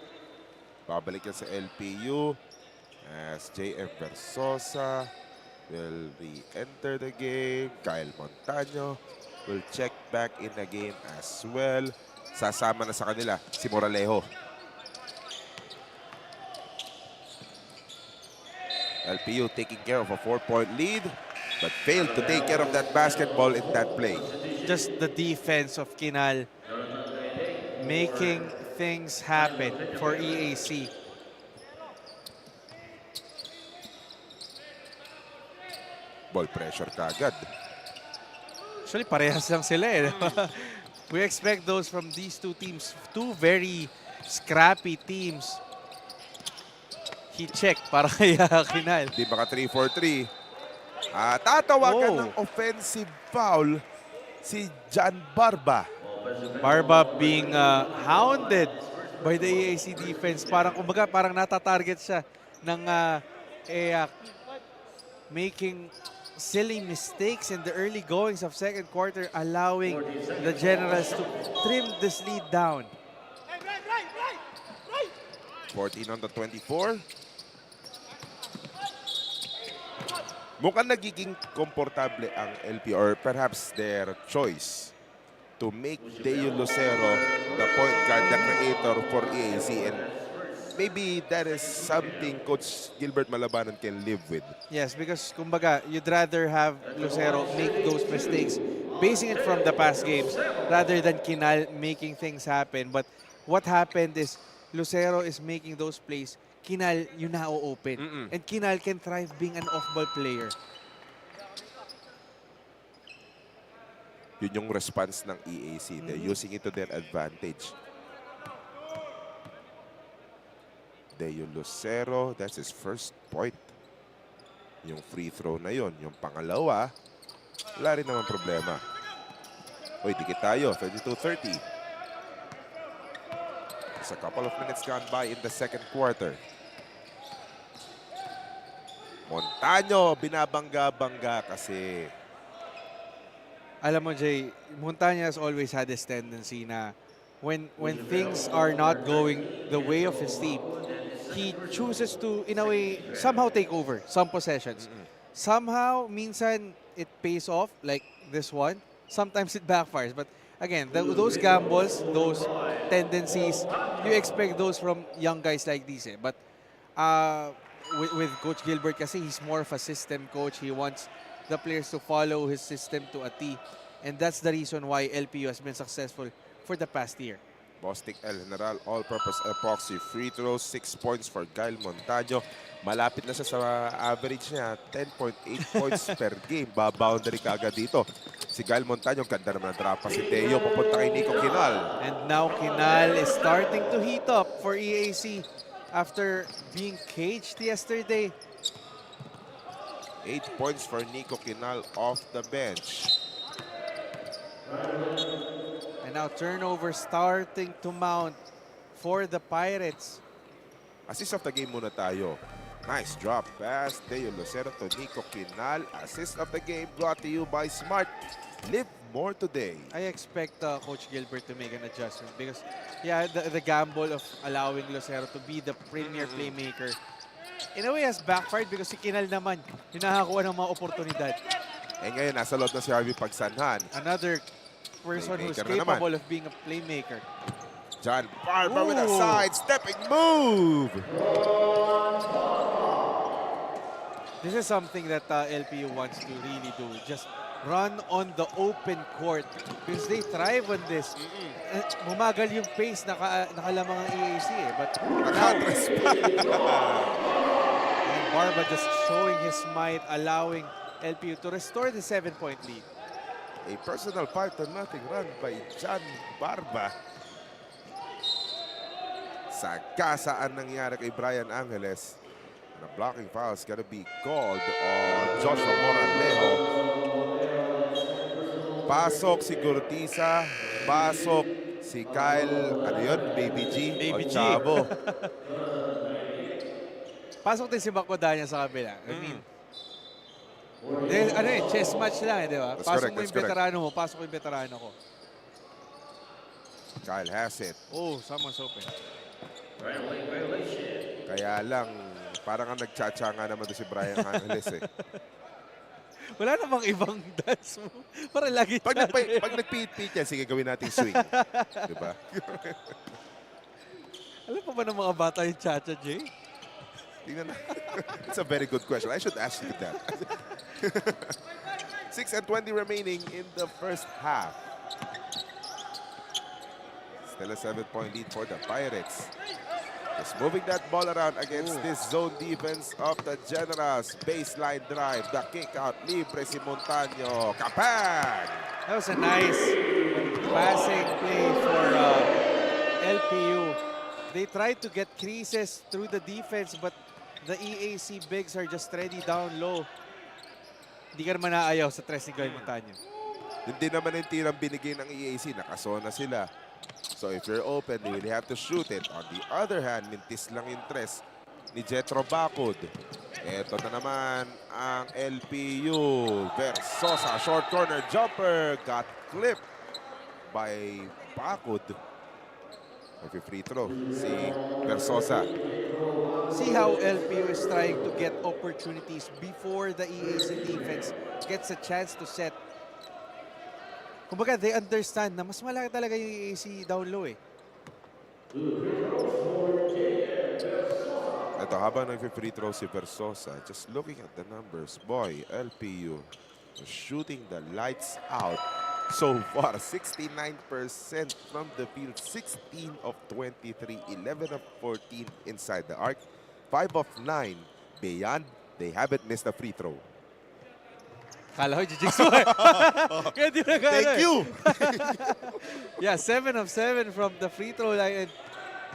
Babalik yan sa LPU as JM Versosa will re-enter the game. Kyle Montaño will check back in the game as well. Sasama na sa kanila si Moralejo. LPU taking care of a 4-point lead but failed to take care of that basketball in that play. Just the defense of Kinal making things happen for EAC. Ball pressure kagad. Actually, parehas lang sila eh. We expect those from these two teams. Two very scrappy teams. He checked para kay Kinal. Di baka 3-4-3. Tatawagan ng offensive foul si John Barba. Barba being hounded by the EAC defense. Parang kumbaga parang natatarget siya ng EAC, making silly mistakes in the early goings of second quarter, allowing the Generals to trim this lead down. 14 on the 24. Mukhang nagiging komportable ang LP or perhaps their choice to make Teo Lucero the point guard, the creator for EAC, and maybe that is something Coach Gilbert Malabanan can live with. Yes, because kumbaga, you'd rather have Lucero make those mistakes, basing it from the past games, rather than Kinal making things happen. But what happened is Lucero is making those plays. Kinal, yun na open. And Kinal can thrive being an off-ball player. Yun yung response ng EAC. They're using it to their advantage. Teo Lucero, that's his first point. Yung free throw na yun. Yung pangalawa, wala rin naman problema. Uy, dikit tayo. 32-30. Just a couple of minutes gone by in the second quarter. Montaño, binabangga-bangga kasi. Alam mo, Jay, Montaño has always had this tendency na when things are not going the way of his team, he chooses to, in a way, somehow take over some possessions. Somehow, minsan, it pays off, like this one. Sometimes it backfires. But again, those gambles, those tendencies, you expect those from young guys like these. But with Coach Gilbert kasi, he's more of a system coach. He wants the players to follow his system to a T. And that's the reason why LPU has been successful for the past year. Bostic El General, all-purpose epoxy free throws, 6 points for Kyle Montaño. Malapit na siya sa average niya, 10.8 points per game. Ba-boundary kaagad dito. Si Kyle Montaño, ganda naman ang drop pa si Teo, papunta kay Nico Kinal. And now Kinal is starting to heat up for EAC after being caged yesterday. 8 points for Nico Kinal off the bench. And now turnover starting to mount for the Pirates. Assist of the game muna tayo. Nice drop pass. Deo Lucero to Nico Quinal. Assist of the game brought to you by Smart. Live more today. I expect Coach Gilbert to make an adjustment because, yeah, the gamble of allowing Lucero to be the premier playmaker in a way has backfired because si Kinal naman yung nakakuha ng mga oportunidad. Eh ngayon, nasa loob na si Harvey Pagsanhan. Another person who's Playmaker na capable of being a playmaker. John Barber with a side-stepping move. This is something that LPU wants to really do. Just run on the open court because they thrive on this. Bumagal yung pace, nakalamang ang EAC eh. But Nakatres pa. and Barba just showing his might, allowing LPU to restore the 7-point lead. A personal 5-0 run by John Barba. Sagasaan nangyari kay Brian Angeles. And a blocking foul is gonna be called on Joshua Moralejo. Pasok si Gurtiza. Pasok si Kyle, ano yun? Baby G. Baby G. Chavo. Pasok din si Bakwadanya sa kabila. I mean, ano eh, chess match lang eh, di ba? That's Pasok correct, mo yung that's correct. veterano mo, pasok ko yung veterano ko. Kyle has it. Oh, someone's open. Kaya lang, parang ang nagtsatsa nga naman doon si Brian Angeles eh. Wala namang ibang dance mo. Para lagi Pag nagpihit-pihit yan, sige gawin natin swing. Diba? Alam pa ba ng mga bata yung cha-cha, Jay? Tingnan na. It's a very good question. I should ask you that. 6:20 remaining in the first half. Still a 7-point lead for the Pirates. Just moving that ball around against this zone defense of the Generals. Baseline drive, the kick out, libre si Montaño. Kapag! That was a nice passing play for LPU. They tried to get creases through the defense, but the EAC bigs are just ready down low. Hindi ka naman naayaw sa tres ni Guy Montaño. Hindi naman yung tirang binigay ng EAC. Nakasona sila. So if you're open, you will have to shoot it. On the other hand, mintis lang yung tres ni Jetro Bacud. Ito na naman ang LPU. Versosa, short corner jumper. Got clipped by Bacud. Free throw si Versosa. See how LPU is trying to get opportunities before the EAC defense gets a chance to set. Kumbaga, they understand na mas malaki talaga yung EAC down low eh. Ito, habang nag-free throw si Versosa, just looking at the numbers, boy, LPU shooting the lights out. So far, 69% from the field, 16 of 23, 11 of 14 inside the arc, 5 of 9 beyond. They haven't missed a free throw. Kala ko, Jijix mo eh. Kaya di na kala Thank eh. you! Yeah, 7 of 7 from the free throw line and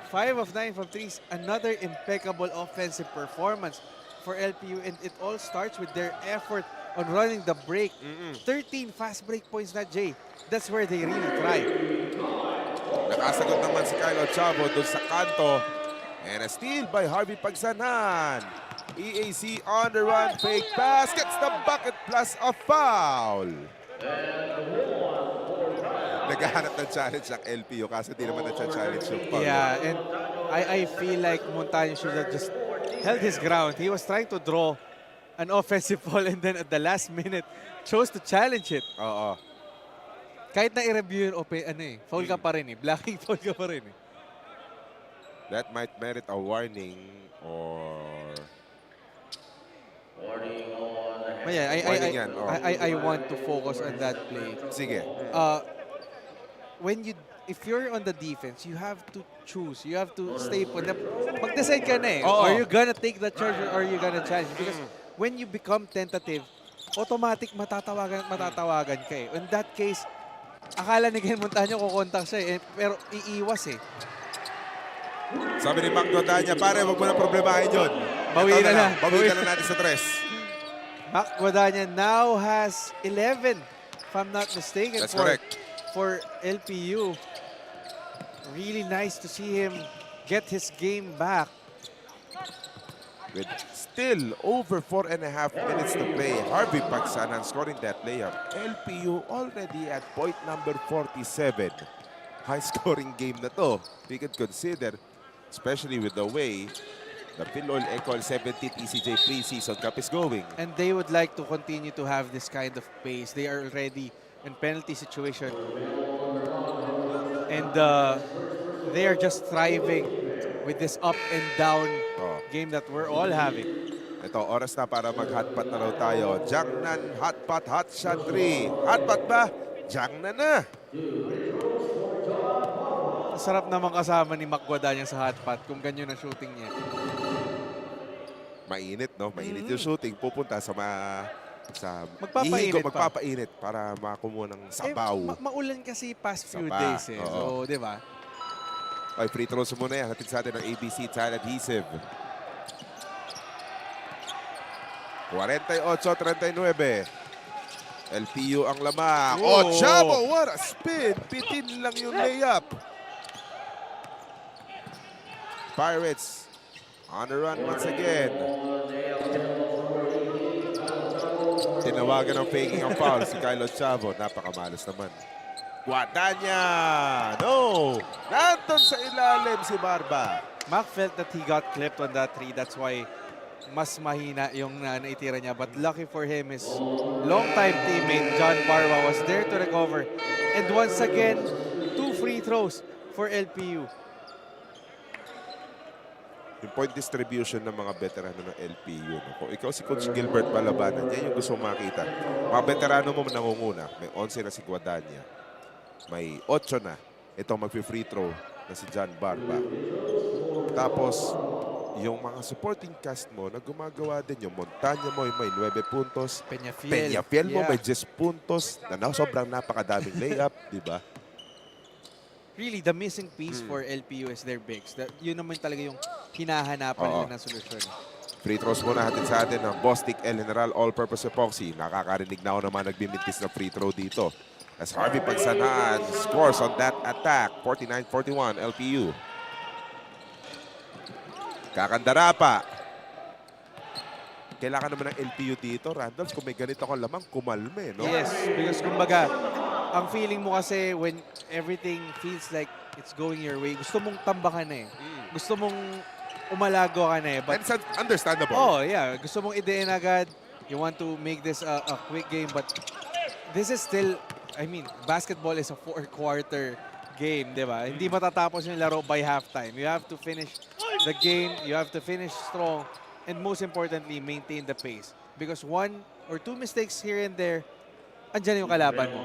5 of 9 from threes. Another impeccable offensive performance for LPU, and it all starts with their effort on running the break. 13 fast break points na, Jay. That's where they really thrive. Nakasagot naman si Kyle Chavo doon sa kanto. And a steal by Harvey Pagsanan. EAC on the run, fake pass, gets the bucket plus a foul. Naghahanap ng challenge ang LPU kasi di naman na-challenge yung foul. Yeah, and I feel like Montaño should have just held his ground. He was trying to draw an offensive foul and then at the last minute chose to challenge it. Oo. Kahit na i-review yung foul ka pa rin eh. Blocking foul ka pa rin eh. That might merit a warning or... I want to focus on that play. Sige. If you're on the defense, you have to choose. You have to stay put. Mag-decide ka na eh. Oo. Are you gonna take the charge or are you gonna challenge? Because when you become tentative, automatic matatawagan ka eh. In that case, akala ni Guy Montaño kukontak siya eh. Pero iiwas eh. Sabi ni Mac Guadagna, pare, wag mo na problemahin yun. Bawiin na lang. Bawiin na natin sa tres. Mac Guadagna now has 11, if I'm not mistaken. That's correct. For LPU. Really nice to see him get his game back. With still over 4.5 minutes to play, Harvey Pagsanan scoring that layup. LPU already at point number 47. High-scoring game na to. We could consider, especially with the way the Filoil EcoOil 17th ECJ Preseason Cup is going. And they would like to continue to have this kind of pace. They are already in penalty situation. And they are just thriving with this up and down game that we're all having. Ito, oras na para mag-hotpot na raw tayo. Jiangnan, hotpot, hot shot 3. Hotpot ba? Jiangnan na. Sarap naman kasama ni Magwadanya sa hotpot kung ganyan ang shooting niya. Mainit, no? Mainit yung shooting. Pupunta sa magpapainit magpapainit para makumuha ng sabaw. Maulan kasi past few Saba. days eh. Oo. So, di ba? Okay, free throws muna yan. Hatid sa atin ng ABC Tile Adhesive. 48-39. LPU ang lamang. Oh, Chavo, what a spin. Pitin lang yung layup. Pirates on the run once again. Tinawagan ng faking ang foul si Kylo Chavo. Napakamalas naman. Guadanya! No! Nandun sa ilalim si Barba. Mac felt that he got clipped on that three. That's why mas mahina yung naitira niya. But lucky for him, his long-time teammate John Barba was there to recover. And once again, 2 free throws for LPU. Yung point distribution ng mga veterano ng LPU. No? Kung ikaw si Coach Gilbert Palabanan, yan yung gusto mong makita. Mga veterano mo nangunguna. May 11 na si Guadanya. May 8 na. Ito magpi-free throw na si John Barba. Tapos, yung mga supporting cast mo na gumagawa din yung Montanya mo, may 9 puntos. Peñafiel mo, may 10 puntos. Na sobrang napakadaming layup, di ba? Really, the missing piece for LPU is their bigs. Yun naman talaga yung hinahanapan nila ng solusyon. Free throws muna hatid sa atin ng Bostik El General All-Purpose Epoxy. Nakakarinig na ako naman nagbimintis na free throw dito. As Harvey Pagsanan scores on that attack. 49-41 LPU. Kakandara pa. Kailangan naman ng LPU dito, Randolph. Kung may ganito kang lamang, kumalme, no? Yes, because kumbaga, ang feeling mo kasi when everything feels like it's going your way, gusto mong tambakan na eh. Gusto mong umalago ka na eh. But, and it's understandable. Oh, yeah. Gusto mong idein agad. You want to make this a quick game, but this is still, I mean, basketball is a 4-quarter game, di ba? Hindi matatapos yung laro by halftime. You have to finish the game. You have to finish strong. And most importantly, maintain the pace. Because 1 or 2 mistakes here and there, andyan yung kalaban mo.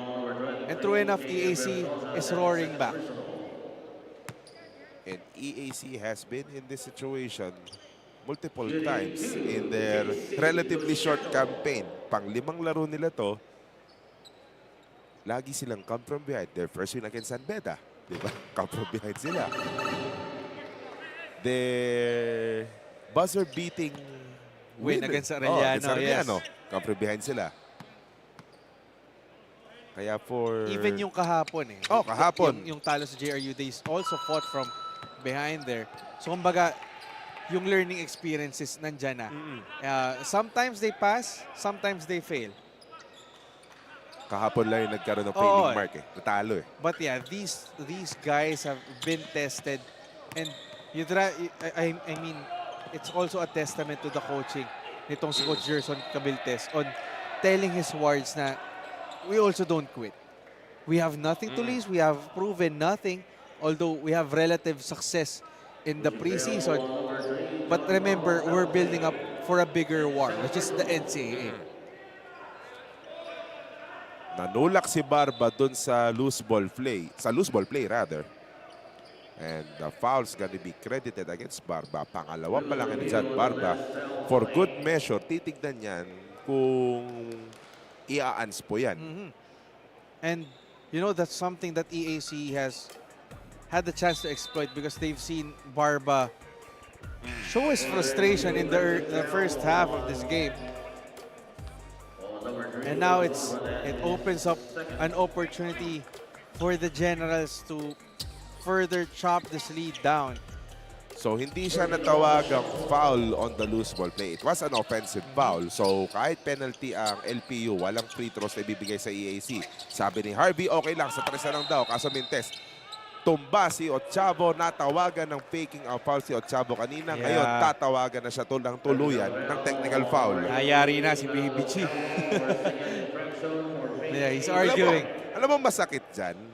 And true enough, EAC is roaring back. And EAC has been in this situation multiple times in their relatively short campaign. Pang-5 laro nila to, lagi silang come from behind. Their first win against San Beda, di ba? Come from behind sila. Their buzzer-beating win against Arellano, yes. Come from behind sila. Kaya for... Even yung kahapon eh. Oh, kahapon. Yung talo sa JRU, they also fought from behind there. So kumbaga, yung learning experiences nandyan na. Sometimes they pass, sometimes they fail. Kahapon lang yung nagkaroon ng failing mark eh. Natalo eh. But yeah, these guys have been tested. And I mean, it's also a testament to the coaching nitong si Coach Gerson Cabiltes on telling his wards na we also don't quit. We have nothing to lose. We have proven nothing. Although we have relative success in the preseason. But remember, we're building up for a bigger war, which is the NCAA. Nanulak si Barba dun sa loose ball play. Sa loose ball play, rather. And the foul's gonna be credited against Barba. Pangalawa pa lang ni John Barba. For good measure, titignan yan kung i-aans po yan. And, you know, that's something that EAC has had the chance to exploit because they've seen Barba show his frustration in the first half of this game. And now it opens up an opportunity for the Generals to further chop this lead down. So hindi siya natawagang foul on the loose ball play. It was an offensive foul. So kahit penalty ang LPU, walang free throws na ibibigay sa EAC. Sabi ni Harvey, okay lang, sa 3 na lang daw. Kaso Mintes, tumba si Ochavo, natawagan ng faking ang foul si Ochavo kanina. Ngayon, tatawagan na siya tulang tuluyan ng technical foul. Hayari na si Baby G. Yeah, he's arguing. Alam mo masakit dyan?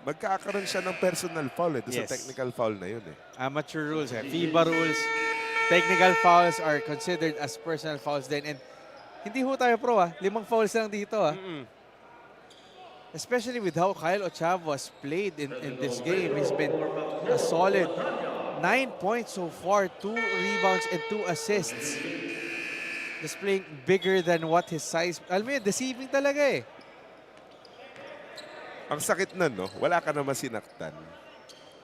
Magkakaroon siya ng personal foul doon sa technical foul na yun Amateur rules, FIBA rules. Technical fouls are considered as personal fouls din. And hindi ho tayo pro 5 fouls lang dito Especially with how Kyle Ochavo has played in this game. He's been a solid 9 points so far, 2 rebounds and 2 assists. Displaying bigger than what his size. Alam mo yun, deceiving talaga Ang sakit nun, no? Wala ka naman sinaktan.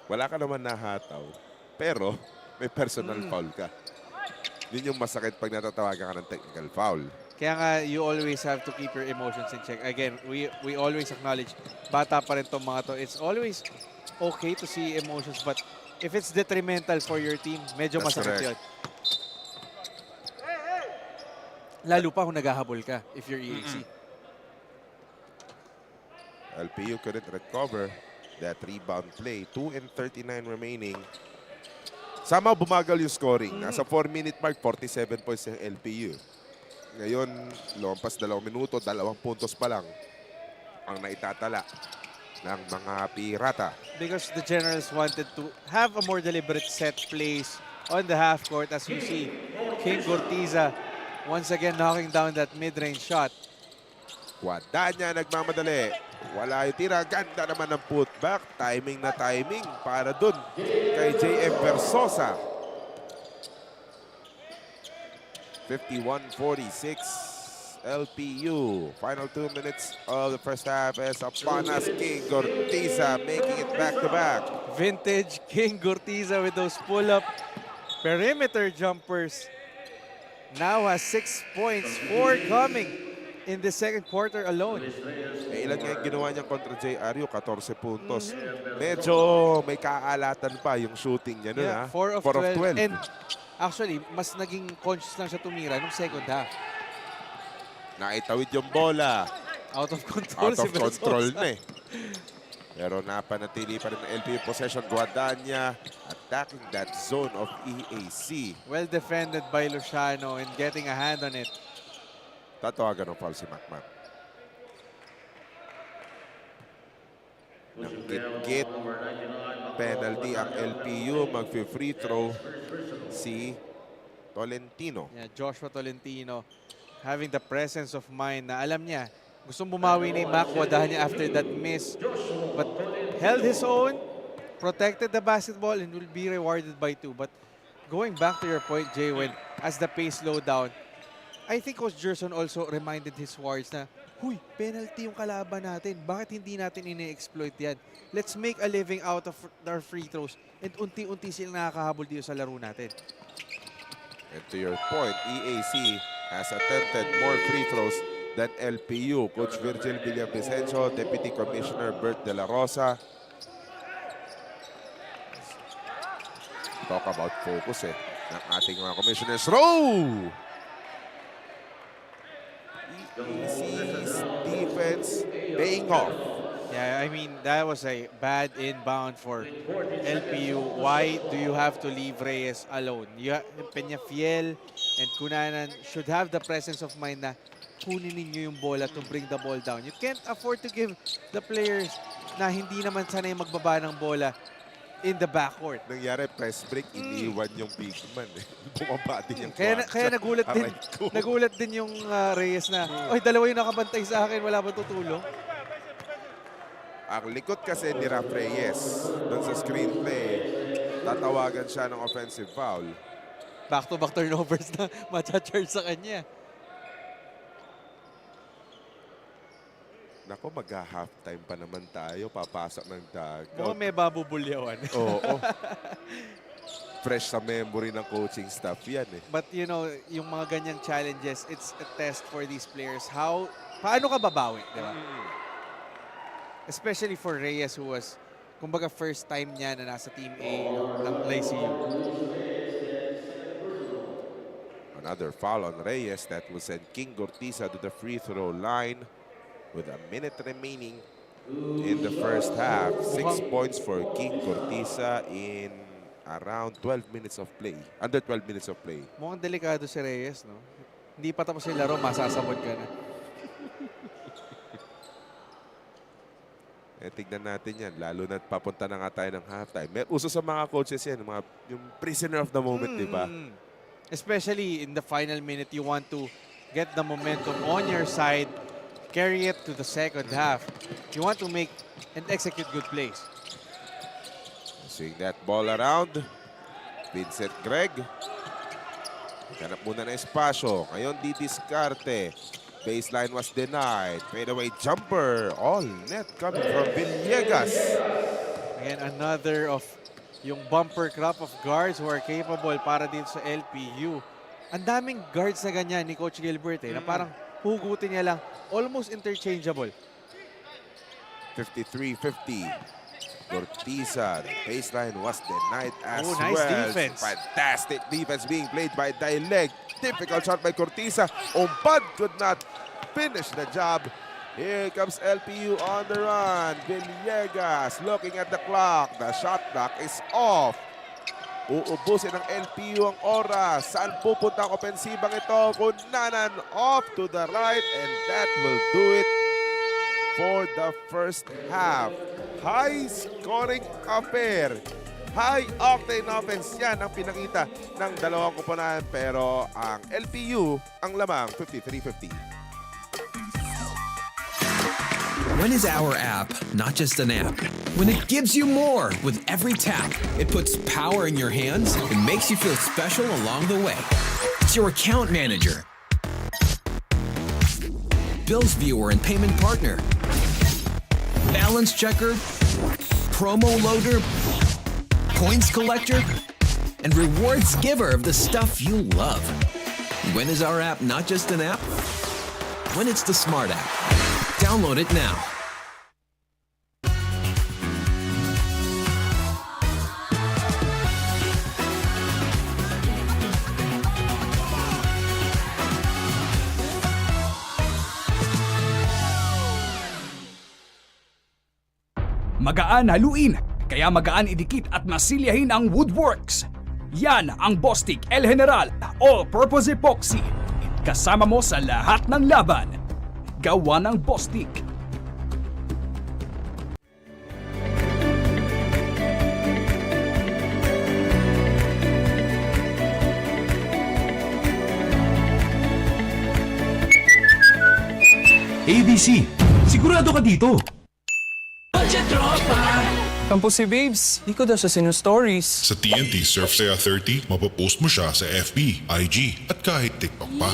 Wala ka naman nahataw. Pero, may personal foul ka. Yun yung masakit pag natatawagan ka ng technical foul. Kaya nga, you always have to keep your emotions in check. Again, we always acknowledge, bata pa rin tong mga to. It's always okay to see emotions, but if it's detrimental for your team, medyo masakit yun. Lalo pa kung naghahabol ka, if you're EAC. LPU couldn't recover that rebound play. 2 and 39 remaining. Sama bumagal yung scoring. Nasa 4-minute mark, 47 points yung LPU. Ngayon, lumampas 2 minuto, 2 puntos pa lang ang naitatala ng mga pirata. Because the Generals wanted to have a more deliberate set plays on the half court. As you see, King Gortiza once again knocking down that mid-range shot. Guadanya nagmamadali. Wala yung tira. Ganda naman ng putback. Timing na timing para dun kay JM Versosa. 51-46 LPU. Final 2 minutes of the first half is upon us. King Gortiza making it back-to-back. Vintage King Gortiza with those pull-up perimeter jumpers. Now has 6 points, 4 coming in the second quarter alone. Ilan nga yung ginawa niya kontra JRU? 14 puntos. Medyo may kaalatan pa yung shooting niya nun, 4 of 12. 12. And actually, mas naging conscious lang siya tumira nung second half. Naitawid yung bola. Out of control Out of si control Versosa. na Pero napanatili pa rin ng LPU possession. Guadanya attacking that zone of EAC. Well defended by Luciano and getting a hand on it. Tatawagan ng foul si Macmac. Nakit-kit. Penalty ang LPU. Mag-free throw si Tolentino. Yeah, Joshua Tolentino having the presence of mind na alam niya gustong bumawi ni Macwa dahil niya after that miss. But held his own, protected the basketball and will be rewarded by 2. But going back to your point, Jay, when as the pace slowed down, I think Coach Gerson also reminded his wards na, huy, penalty yung kalaban natin. Bakit hindi natin ini-exploit yan? Let's make a living out of our free throws and unti-unti sila nakakahabol dito sa laro natin. And to your point, EAC has attempted more free throws than LPU. Coach Virgil Villavicencio, Deputy Commissioner Bert De La Rosa. Talk about focus ng ating mga commissioners. Row! EAC's defense paying off. Yeah, I mean, that was a bad inbound for LPU. Why do you have to leave Reyes alone? Peñafiel and Cunanan should have the presence of mind na kunin ninyo yung bola to bring the ball down. You can't afford to give the players na hindi naman sanay magbaba ng bola in the backcourt. Nangyari, press break, iniwan yung big man. Bumaba din yung Kaya nagulat din yung Reyes na, oy, dalawa yung nakabantay sa akin, wala ba tutulong? Ang likod kasi ni Raf Reyes doon sa screenplay, tatawagan siya ng offensive foul. Back-to-back turnovers na matcha-charge sa kanya. Nako, mag-halftime pa naman tayo. Papasok ng dugout. Mukhang may babubulyawan. Oo. Fresh sa memory ng coaching staff yan But you know, yung mga ganyang challenges, it's a test for these players. Paano ka babawi, di ba? Especially for Reyes who was kumbaga first time niya na nasa Team A ng Lyceum. Another foul on Reyes that will send King Gortiza to the free throw line with a minute remaining in the first half. 6 points for King Gortiza in around 12 minutes of play. Under 12 minutes of play. Mukhang delikado si Reyes, no? Hindi pa tapos yung laro, masasabot ka na. Tignan natin yan. Lalo na papunta na nga tayo ng halftime. Uso sa mga coaches yan. Yung prisoner of the moment, di ba? Especially in the final minute, you want to get the momentum on your side, carry it to the second half. You want to make and execute good plays. Swing that ball around. Vincent Greg. Hanap muna ng espasyo. Ngayon didiskarte. Baseline was denied. Fadeaway jumper. All net coming from Villegas. Again, another of yung bumper crop of guards who are capable para dito sa LPU. Ang daming guards na ganyan ni Coach Gilbert na parang hugutin niya lang. Almost interchangeable. 53-50. Gortiza. The baseline was denied as well. Nice defense. Fantastic defense being played by Dileg. Difficult shot by Gortiza. Ombad could not finish the job. Here comes LPU on the run. Villegas looking at the clock. The shot clock is off. Uubusin ng LPU ang oras. Saan pupunta ang opensibang ito? Kunanan off to the right, and that will do it for the first half. High-scoring affair. High-octane offense yan ang pinakita ng dalawang kupunan. Pero ang LPU ang lamang 53-50. When is our app not just an app? When it gives you more with every tap. It puts power in your hands and makes you feel special along the way. It's your account manager, bills viewer and payment partner, balance checker, promo loader, points collector, and rewards giver of the stuff you love. When is our app not just an app? When it's the smart app. Download it now. Magaan haluin, kaya magaan idikit at masilyahin ang woodworks. Yan ang Bostik El General All-Purpose Epoxy. Kasama mo sa lahat ng laban. Gawa ng Bostik. ABC, sigurado ka dito. Tampo si Babes. Di ko daw siya stories. Sa TNT Surf Saya 30, mapapost mo siya sa FB, IG, at kahit TikTok pa.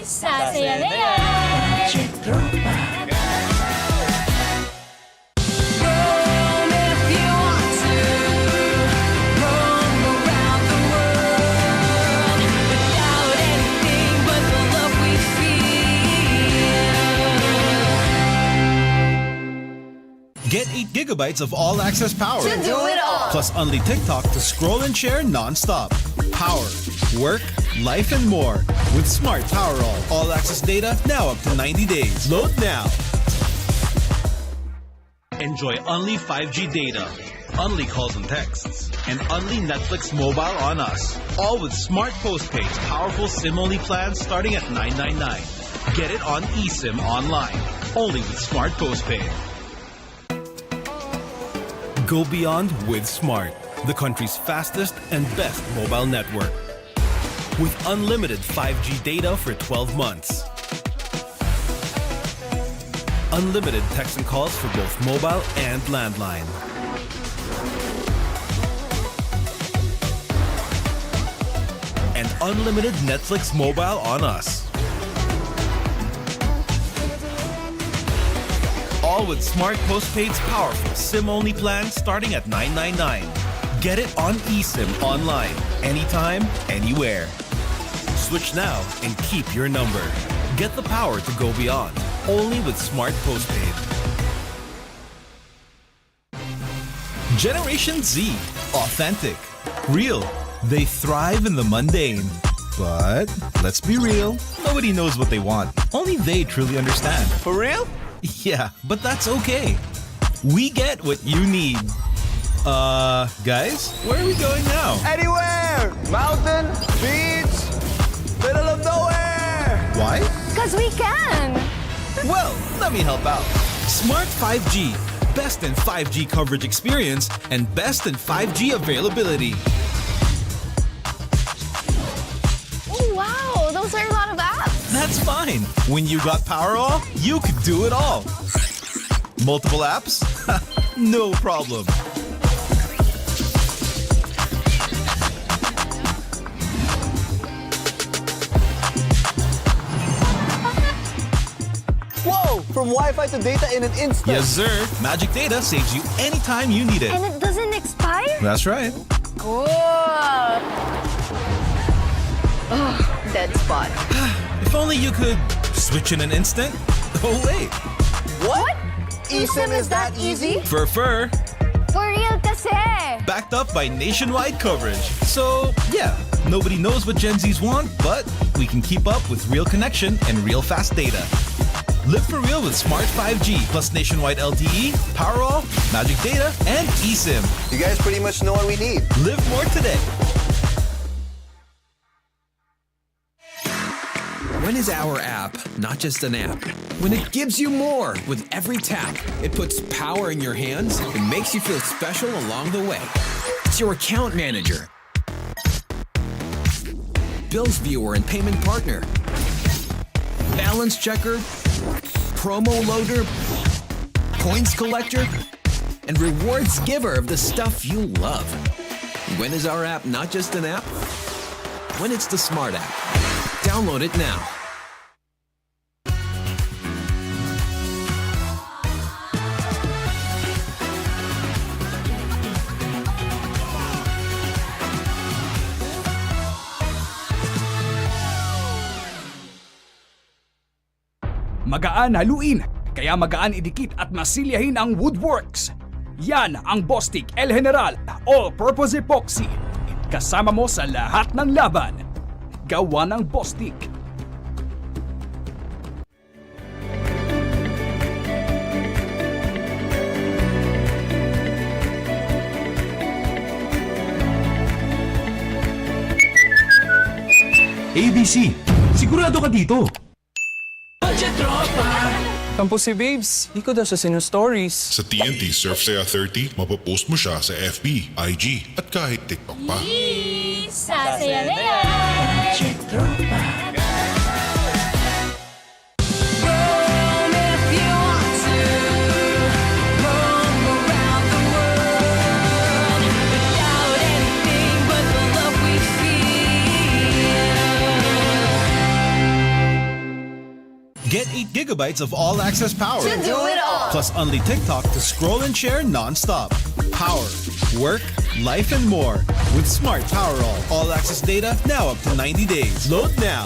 Sasaya na yan! Get 8 gigabytes of all-access power. To do it all! Plus only TikTok to scroll and share non-stop. Power, work, life, and more. With Smart Power all-access data now up to 90 days. Load now. Enjoy only 5G data, only calls and texts, and only Netflix mobile on us. All with Smart Postpaid's powerful SIM-only plans starting at $9.99. Get it on eSIM online, only with Smart Postpaid. Go beyond with Smart, the country's fastest and best mobile network. With unlimited 5G data for 12 months. Unlimited text and calls for both mobile and landline. And unlimited Netflix mobile on us. All with Smart Postpaid's powerful SIM-only plan starting at $9.99. Get it on eSIM online, anytime, anywhere. Switch now and keep your number. Get the power to go beyond, only with Smart Postpaid. Generation Z. Authentic. Real. They thrive in the mundane. But let's be real, nobody knows what they want. Only they truly understand. For real? Yeah, but that's okay. We get what you need. Guys, where are we going now? Anywhere! Mountain, beach, middle of nowhere! Why? Because we can. Well, let me help out. Smart 5G. Best in 5G coverage experience and best in 5G availability. Oh, wow. Those are a lot of apps. That's fine. When you got Powerall, you could do it all. Multiple apps? No problem. Whoa! From Wi-Fi to data in an instant. Yes, sir. Magic Data saves you anytime you need it. And it doesn't expire? That's right. Cool. Oh, dead spot. If only you could switch in an instant. Oh, wait. What? eSIM is that easy? For For real kasi. backed up by nationwide coverage. So, yeah, nobody knows what Gen Zs want, but we can keep up with real connection and real fast data. Live for real with Smart 5G plus nationwide LTE, Powerall, Magic Data, and eSIM. You guys pretty much know what we need. Live more today. When is our app not just an app? When it gives you more with every tap. It puts power in your hands and makes you feel special along the way. It's your account manager, bills viewer and payment partner, balance checker, promo loader, points collector, and rewards giver of the stuff you love. When is our app not just an app? When it's the Smart app. Download it now. Magaan haluin, kaya magaan idikit at masilyahin ang woodworks. Yan ang Bostik El General All-Purpose Epoxy. Kasama mo sa lahat ng laban. Gawa ng Bostik. ABC, sigurado ka dito. Tampo si Babes, di ko daw siya sinu-stories. Sa TNT Surf Saya 30, mapapost mo siya sa FB, IG, at kahit TikTok pa. Sasaya na yan. Get 8 gigabytes of all-access power. To do it all. Plus only TikTok to scroll and share non-stop. Power, work, life, and more. With Smart Powerall. All-access data now up to 90 days. Load now.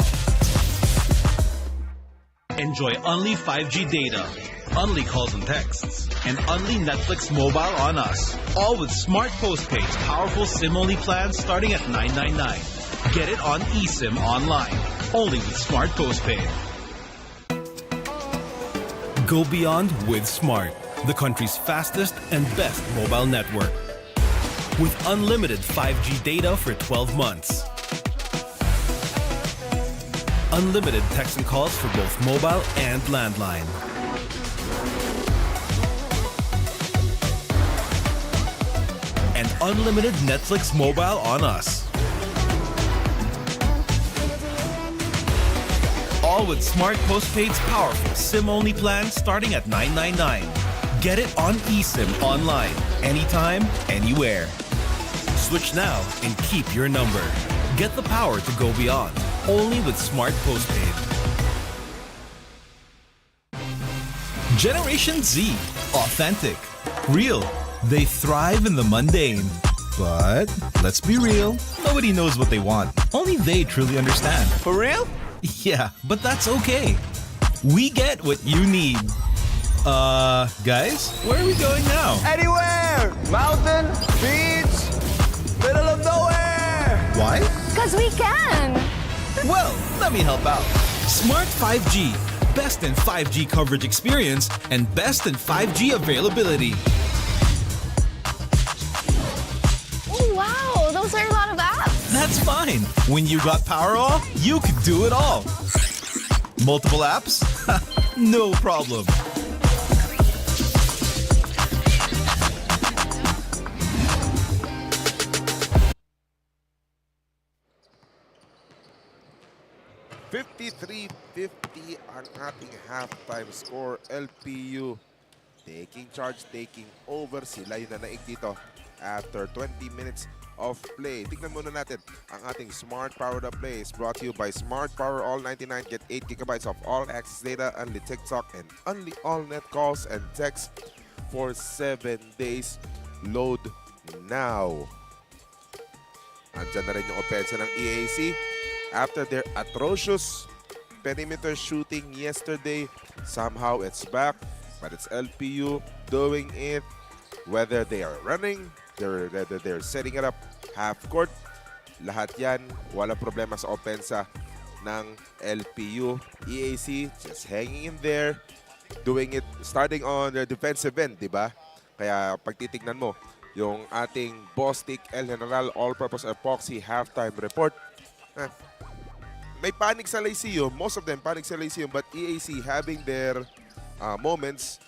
Enjoy only 5G data, only calls and texts, and only Netflix mobile on us. All with Smart Postpaid's powerful SIM-only plans starting at $9.99. Get it on eSIM online. Only with Smart Postpaid. Go beyond with Smart, the country's fastest and best mobile network. With unlimited 5G data for 12 months. Unlimited text and calls for both mobile and landline. And unlimited Netflix mobile on us. All with Smart Postpaid's powerful SIM-only plan starting at $9.99. Get it on eSIM online, anytime, anywhere. Switch now and keep your number. Get the power to go beyond, only with Smart Postpaid. Generation Z. Authentic. Real. They thrive in the mundane. But let's be real, nobody knows what they want. Only they truly understand. For real? Yeah, but that's okay. We get what you need. Guys, where are we going now? Anywhere! Mountain, beach, middle of nowhere! Why? Because we can! Well, let me help out. Smart 5G. Best in 5G coverage experience and best in 5G availability. Oh, wow! Those are a lot of apps! That's fine. When you got power all, you can do it all. Multiple apps? No problem. $53-50 ang ating halftime score. LPU taking charge, taking over. Sila yung nanaig dito after 20 minutes of play. Tignan muna natin ang ating Smart Power Up Play is brought to you by Smart Power All 99. Get 8 GB of all access data, only TikTok, and only all net calls and texts for 7 days. Load now. Andyan na rin yung opensa ng EAC. After their atrocious perimeter shooting yesterday, somehow it's back, but it's LPU doing it. Whether they are running, they're setting it up half court, lahat yan, walang problema sa opensa ng LPU. EAC just hanging in there, doing it, starting on their defensive end, di ba? Kaya pag titignan mo, yung ating Bostik El General All-Purpose Epoxy halftime report, may panic sa Lyceum, most of them panic sa Lyceum, but EAC having their moments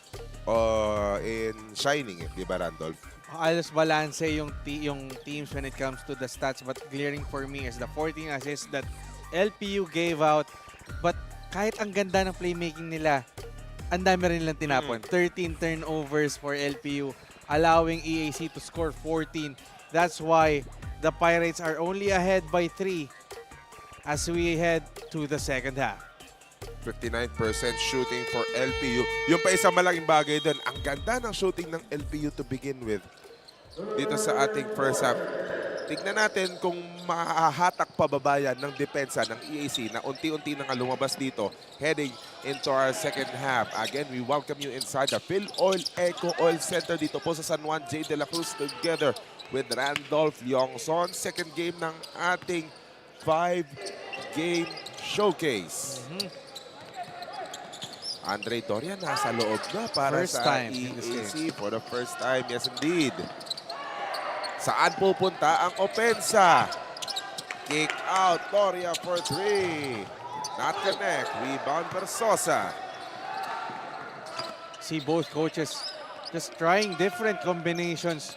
in shining, di ba, Randolph? Alos balance yung teams when it comes to the stats, but glaring for me is the 14 assists that LPU gave out. But kahit ang ganda ng playmaking nila, ang dami rin nilang tinapon. 13 turnovers for LPU, allowing EAC to score 14. That's why the Pirates are only ahead by 3 as we head to the second half. 59% shooting for LPU. Yung pa isang malaking bagay doon, ang ganda ng shooting ng LPU to begin with dito sa ating first half. Tignan natin kung mahahatak pababayan ng depensa ng EAC na unti-unti na nga lumabas dito heading into our second half. Again, we welcome you inside the Filoil EcoOil Center dito po sa San Juan. J. De La Cruz together with Randolph Liongson. Second game ng ating 5-game showcase. Andre Doria nasa loob na para First sa time in this EAC for the first time. Yes, indeed. Saan pupunta ang opensa? Kick out, Doria for 3. Not connect. Rebound, Versosa. See both coaches just trying different combinations.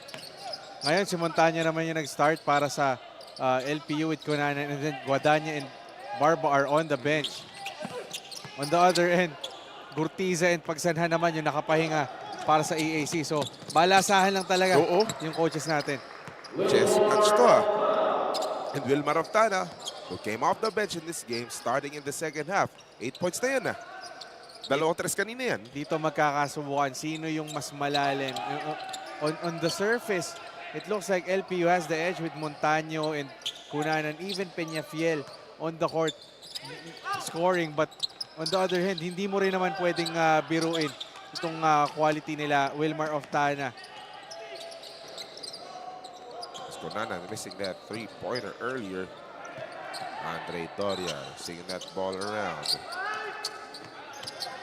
Ngayon, si Montana naman yung nag-start para sa LPU with Cunanan, and then Guadagna and Barba are on the bench. On the other end, Gurtiza and Pagsanhan naman yung nakapahinga para sa EAC. So, balasahan lang talaga yung coaches natin. Chess match to. And Wilmar Oftana, who came off the bench in this game, starting in the second half. 8 points na yan. 2-3 kanina yan. Dito magkakasubukan. Sino yung mas malalim? On the surface, it looks like LPU has the edge with Montaño and Cunanan, even Peñafiel on the court scoring. But on the other hand, hindi mo rin naman pwedeng biruin itong quality nila, Wilmar Oftana. Cunanan missing that three-pointer earlier. Andre Doria seeing that ball around.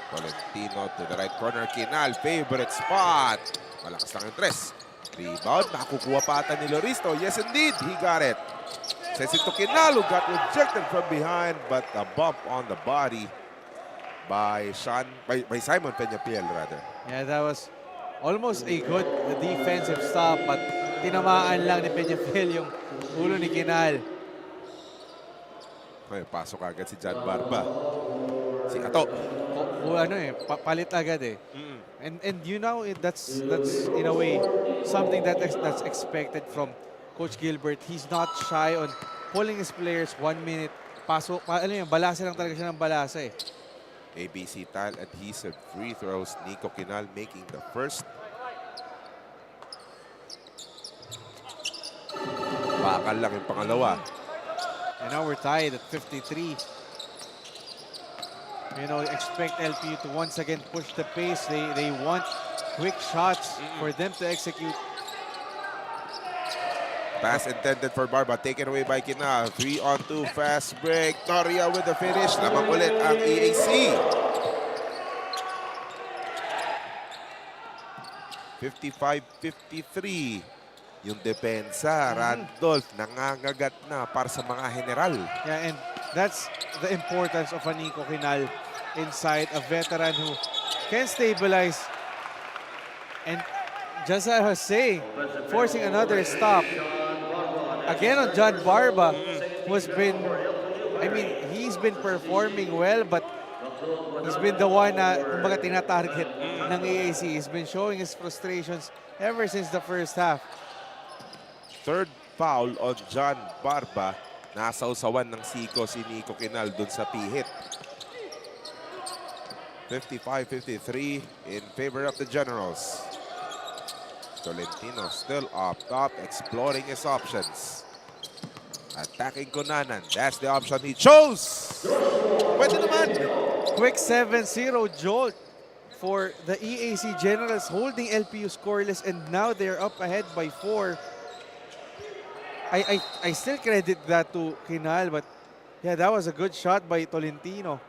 Valentino to the right corner. Kinal, favorite spot. Malakas lang yung tres. Rebound, nakukuha pa ata ni Loristo. Yes, indeed, he got it. Sends it to Kinal, who got rejected from behind, but a bump on the body by Simon Peñafiel, rather. Yeah, that was almost a good defensive stop, but tinamaan lang ni Peñafiel yung ulo ni Kinal. Ay, pasok agad si John Barba. Si Ato. Palit agad eh. And you know, that's in a way something that's expected from Coach Gilbert. He's not shy on pulling his players 1 minute. Pasok, balasa lang talaga siya ng balasa eh. ABC tile adhesive free throws. Nico Kinal making the first. Bakal lang yung pangalawa. And now we're tied at 53. you know, expect LPU to once again push the pace. They want quick shots for them to execute. Pass intended for Barba, taken away by Kinal. 3-on-2, fast break. Toria with the finish. Lamang ulit ang EAC. 55-53. Yung depensa, Randolph, nangangagat na para sa mga general. Yeah, and that's the importance of a Nico Kinal inside, a veteran who can stabilize. And just as I was saying, forcing another stop. Again on John Barba, who's been, I mean, he's been performing well, but he's been the one na, kumbaga, tina-target ng EAC. He's been showing his frustrations ever since the first half. Third foul on John Barba. Nasawsawan ng siko si Nico Kinal dun sa pihit. 55-53 in favor of the Generals. Tolentino still up top, exploring his options. Attacking Kunanan. That's the option he chose. Pwede naman. Quick 7-0 jolt for the EAC Generals, holding LPU scoreless, and now they're up ahead by 4. I still credit that to Kinal, but yeah, that was a good shot by Tolentino.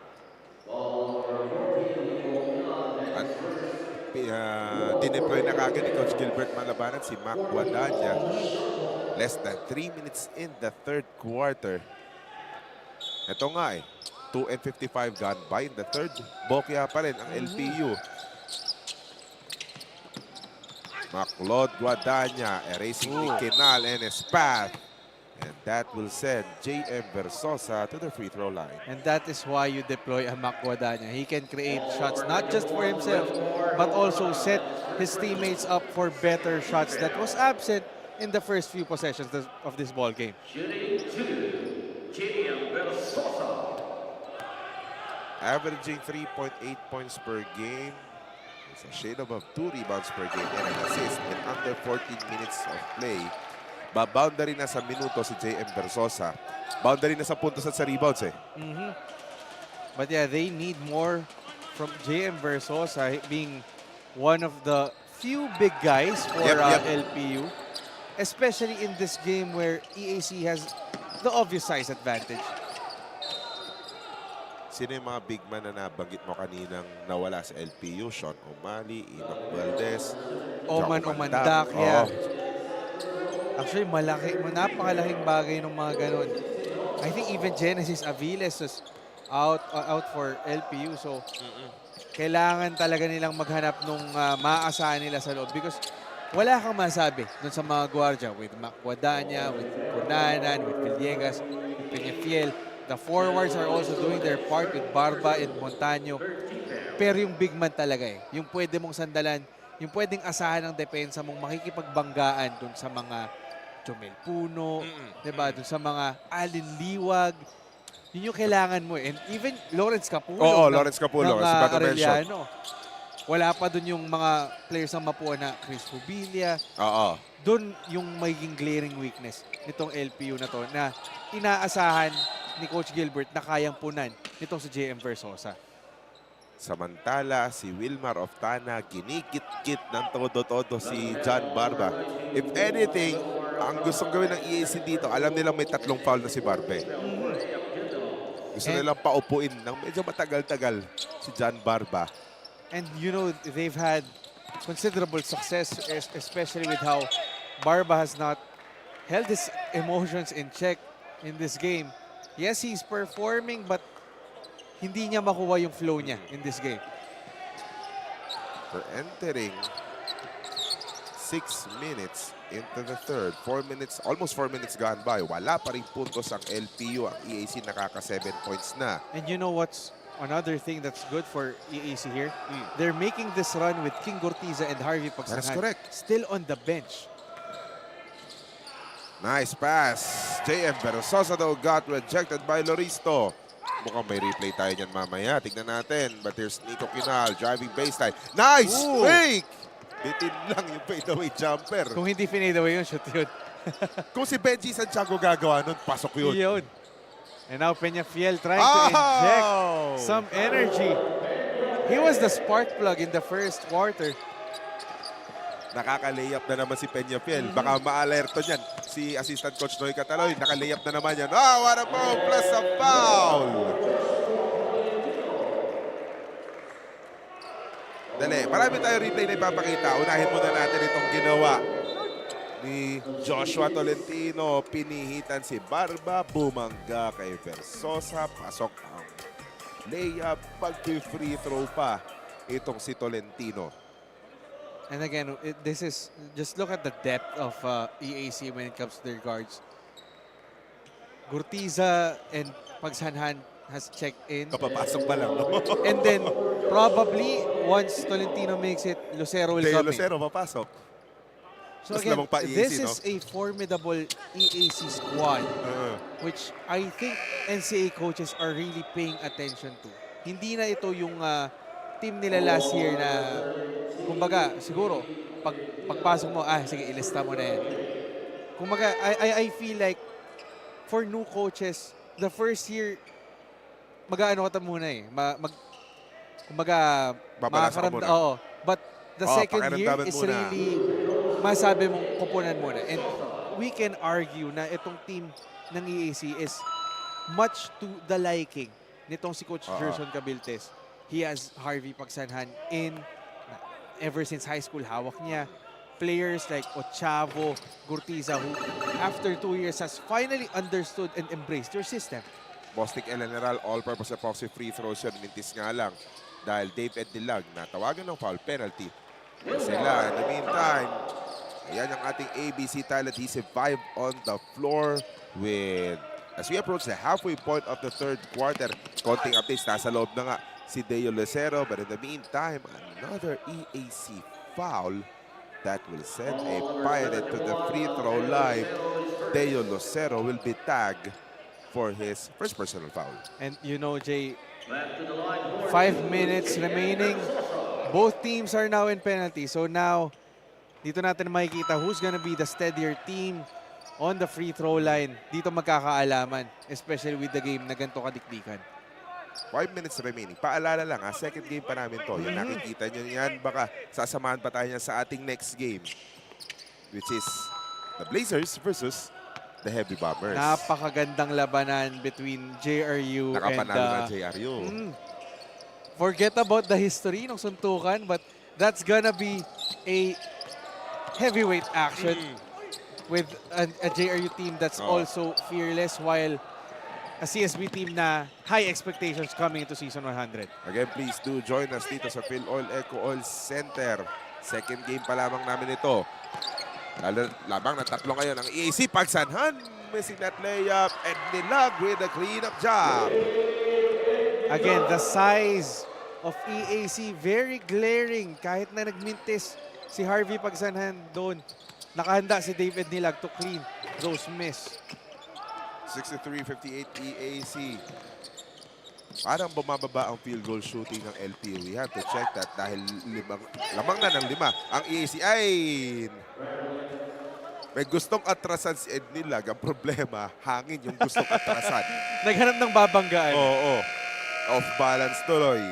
Dineploy na kagad ni Coach Gilbert Malabanan si Mac Guadagna. Less than 3 minutes in the third quarter. Ito nga 2:55 gone by in the third. Bokya pa rin ang LPU. Maclod Guadagna erasing ni Kinal and his path. And that will send J.M. Versosa to the free throw line. And that is why you deploy a Mac Guadagna. He can create shots not just for himself, but also set his teammates up for better shots that was absent in the first few possessions of this ball game. Averaging 3.8 points per game. It's a shade above 2 rebounds per game and an assist in under 14 minutes of play. Ba-boundary na sa minuto si J.M. Versosa. Boundary na sa puntos at sa rebounds But yeah, they need more from J.M. Versosa, being one of the few big guys for LPU. Especially in this game where EAC has the obvious size advantage. Sino yung mga big man na nabanggit mo kaninang nawala sa LPU? Sean O'Malley, Enoch Valdez, Oman Omandak, yeah. Actually, napakalaking bagay ng mga ganun. I think even Genesis Aviles was out for LPU. So, kailangan talaga nilang maghanap nung maaasahan nila sa loob. Because wala kang masabi dun sa mga gwardiya with Mac Guadagna, with Cunanan, with Villegas, with Peñafiel. The forwards are also doing their part with Barba and Montaño. Pero yung big man talaga yung pwede mong sandalan, yung pwedeng asahan ng depensa mong makikipagbanggaan dun sa mga Jomel Puno, diba? Dun sa mga Alin Liwag. Yun yung kailangan mo. And even Lawrence Capulo. Oo, Lawrence Capulo. Si Arellano. Wala pa dun yung mga players ng Mapua na Chris Rubilia. Oo. Dun yung magiging glaring weakness nitong LPU na to na inaasahan ni Coach Gilbert na kayang punan nitong si J.M. Versosa. Samantala, si Wilmar of Tana, ginikit-kit ng todo-todo si John Barba. If anything, ang gustong gawin ng EAC dito, alam nilang may 3 foul na si Barbe. Gusto nilang paupuin ng medyo matagal-tagal si John Barba. And you know, they've had considerable success, especially with how Barba has not held his emotions in check in this game. Yes, he's performing, but hindi niya makuha yung flow niya in this game. We're entering 6 minutes into the third. 4 minutes, almost 4 minutes gone by. Wala pa rin puntos ang LPU. Ang EAC nakaka 7 points na. And you know what's another thing that's good for EAC here? They're making this run with King Gortiza and Harvey Pagsangan. That's correct. Still on the bench. Nice pass. J.M. Versosa though got rejected by Loristo. Mukhang may replay tayo dyan mamaya. Tignan natin. But here's Nico Kinal driving baseline. Nice fake! Bitin lang yung fadeaway jumper. Kung hindi fadeaway yun, shoot yun. Kung si Benji Santiago gagawa nun, pasok yun. And now Peñafiel trying to inject some energy. He was the spark plug in the first quarter. Nakaka-layup na naman si Peñafiel. Baka ma-alerto niyan si Assistant Coach Noy Cataloy. Naka-layup na naman yan. What a ball plus a foul! Dali, marami tayo replay na ipapakita. Unahin muna natin itong ginawa ni Joshua Tolentino. Pinihitan si Barba, bumangga kay Versosa, pasok ang layup, pag-free throw pa itong si Tolentino. And again, this is, just look at the depth of EAC when it comes to their guards. Gurtiza and Pagsanhan has checked in. Kapapasok pa lang. And then, probably, once Tolentino makes it, Lucero will come in. Lucero papasok. So again, this is a formidable EAC squad, which I think NCAA coaches are really paying attention to. Hindi na ito yung team nila last year na, kumbaga, siguro, pagpasok mo, sige, ilista mo na yan. Kumbaga, I feel like, for new coaches, the first year, mag-ano ka muna eh. Kumbaga, makaramdam. Oo. But the second year is really, masabi mong kupunan muna. And we can argue na itong team ng EAC is much to the liking nitong si Coach Gerson Cabiltes. He has Harvey Pagsanhan ever since high school. Hawak niya. Players like Ochavo, Gurtiza, who after 2 years has finally understood and embraced your system. Bostic El General, all-purpose epoxy free throws yun. Mintis nga lang dahil Dave Edilag na tawagan ng foul penalty. Sila, in the meantime, ayan ang ating ABC talent. He's a 5 on the floor with, as we approach the halfway point of the third quarter, konting updates, nasa loob na nga si Deo Lucero. But in the meantime, another EAC foul that will send a Pirate to the free throw line. Deo Lucero will be tagged for his first personal foul. And you know, Jay, 5 minutes remaining. Both teams are now in penalty. So now, dito natin makikita who's gonna be the steadier team on the free throw line. Dito magkakaalaman, especially with the game na ganito kadikdikan. 5 minutes remaining. Paalala lang, second game pa namin to. Yung nakikita nyo yan, baka sasamahan pa tayo niyan sa ating next game, which is the Blazers versus the Heavy Bombers. Napakagandang labanan between JRU Nakapanalo na JRU. Forget about the history ng suntukan, but that's gonna be a heavyweight action with a JRU team that's also fearless, while a CSB team na high expectations coming into season 100. Again, please do join us dito sa Filoil EcoOil Center. Second game pa lamang namin ito. Labang na tatlo ngayon ang EAC. Pagsanhan, missing that layup, and Nilag with a cleanup job. Again, the size of EAC, very glaring. Kahit na nagmintis si Harvey Pagsanhan doon, nakahanda si David Nilag to clean those miss. 63-58 EAC. Parang bumababa ang field goal shooting ng LPU. We have to check that dahil lamang na ng 5 ang EAC. Ay! May gustong atrasan si Ednilag. Ang problema, hangin yung gustong atrasan. Naghanap ng babanggaan. Oo. Off balance tuloy.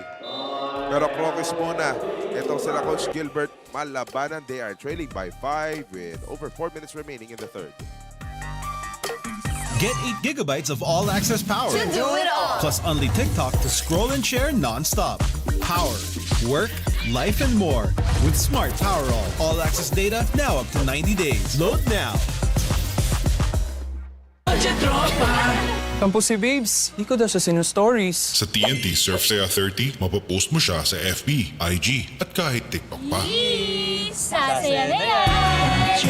Pero Crocus muna. Itong sila Coach Gilbert malabanan. They are trailing by 5 with over 4 minutes remaining in the third. Get 8 gigabytes of all-access power. To do it all. Plus only TikTok to scroll and share non-stop. Power, work, life, and more. With Smart Power all-access data now up to 90 days. Load now. Tampo si Babes. Di ko daw siya sinu-stories. Sa TNT Surf Saya 30, mapapost mo siya sa FB, IG, at kahit TikTok pa. Sasaya na yan!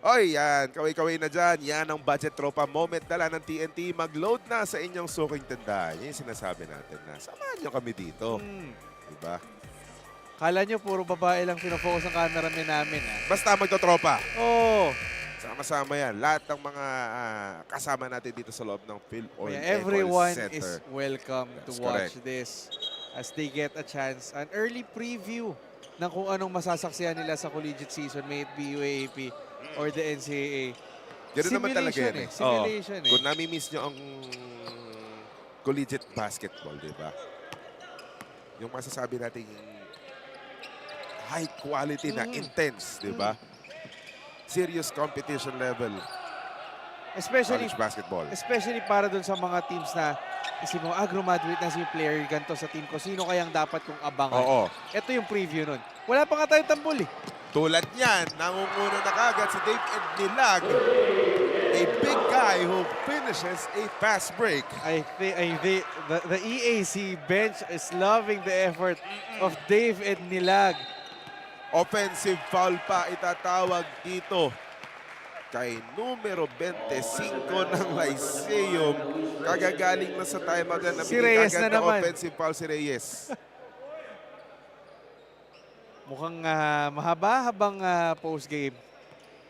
Oy, yan. Kaway-kaway na dyan. Yan ang budget tropa moment. Dala ng TNT. Mag-load na sa inyong suking tindahan. Yan yung sinasabi natin na samahan nyo kami dito. Diba? Kala nyo puro babae lang pinafocus ang cameraman namin. Basta magtotropa. Oh. Sama-sama yan. Lahat ng mga kasama natin dito sa loob ng Filoil Everyone Center is welcome to watch this as they get a chance. An early preview ng kung anong masasaksihan nila sa collegiate season, may it be UAAP or the NCAA. Ganoon naman talaga yan eh. Simulation eh. Kung nami-miss nyo ang collegiate basketball, di ba? Yung masasabi natin high quality na intense, di ba? Serious competition level. Especially College basketball. Especially para dun sa mga teams na isip mo, graduate na si player ganito sa team ko. Sino kayang dapat kong abangan? Oo. Ito yung preview nun. Wala pa nga tayong tambol eh. Tulad niyan, nangunguna na kagad si Dave Ednilag. A big guy who finishes a fast break. I think the EAC bench is loving the effort of Dave Ednilag. Offensive foul pa itatawag dito kay numero 25 ng Lyceum. Kagagaling na sa time agad na Si Reyes agad na naman. offensive foul si Reyes. Mukhang mahaba-habang post-game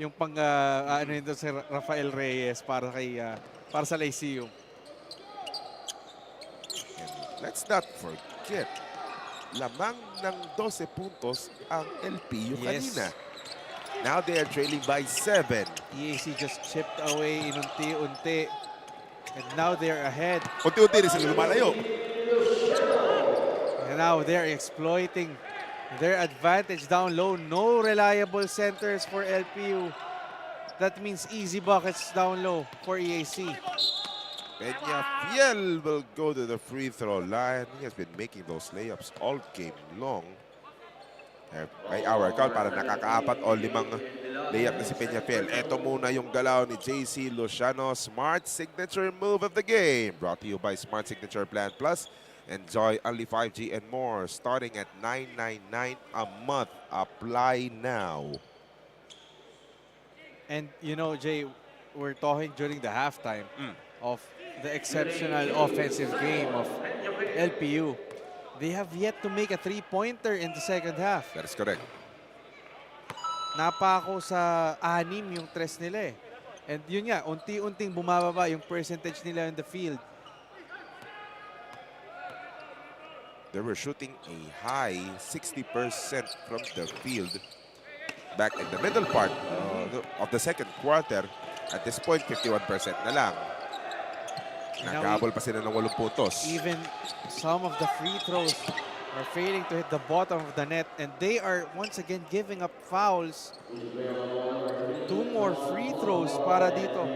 yung pang ano yun doon si Rafael Reyes para kay para sa Lyceum. And let's not forget, lamang ng 12 puntos ang LPU kanina. Now they are trailing by 7. EAC just chipped away inunti-unti. And now they're ahead. Unti-unti rin sila lumalayo. And now they're exploiting their advantage down low. No reliable centers for LPU. That means easy buckets down low for EAC. Peñafiel will go to the free throw line. He has been making those layups all game long. May hour count para nakakaapat o 5 layup na si Peñafiel. Ito muna yung galaw ni JC Luciano. Smart signature move of the game. Brought to you by Smart Signature Plan Plus. Enjoy only 5G and more starting at $9.99 a month. Apply now. And you know, Jay, we're talking during the halftime of the exceptional offensive game of LPU. They have yet to make a three-pointer in the second half. That is correct. Napako sa 6 yung tres nila eh. And yun nga, unti-unting bumababa yung percentage nila in the field. They were shooting a high 60% from the field back in the middle part of the second quarter. At this point, 51% na lang. Nagkabol pa sila ng 8 puntos. Even some of the free throws are failing to hit the bottom of the net, and they are once again giving up fouls. 2 more free throws para dito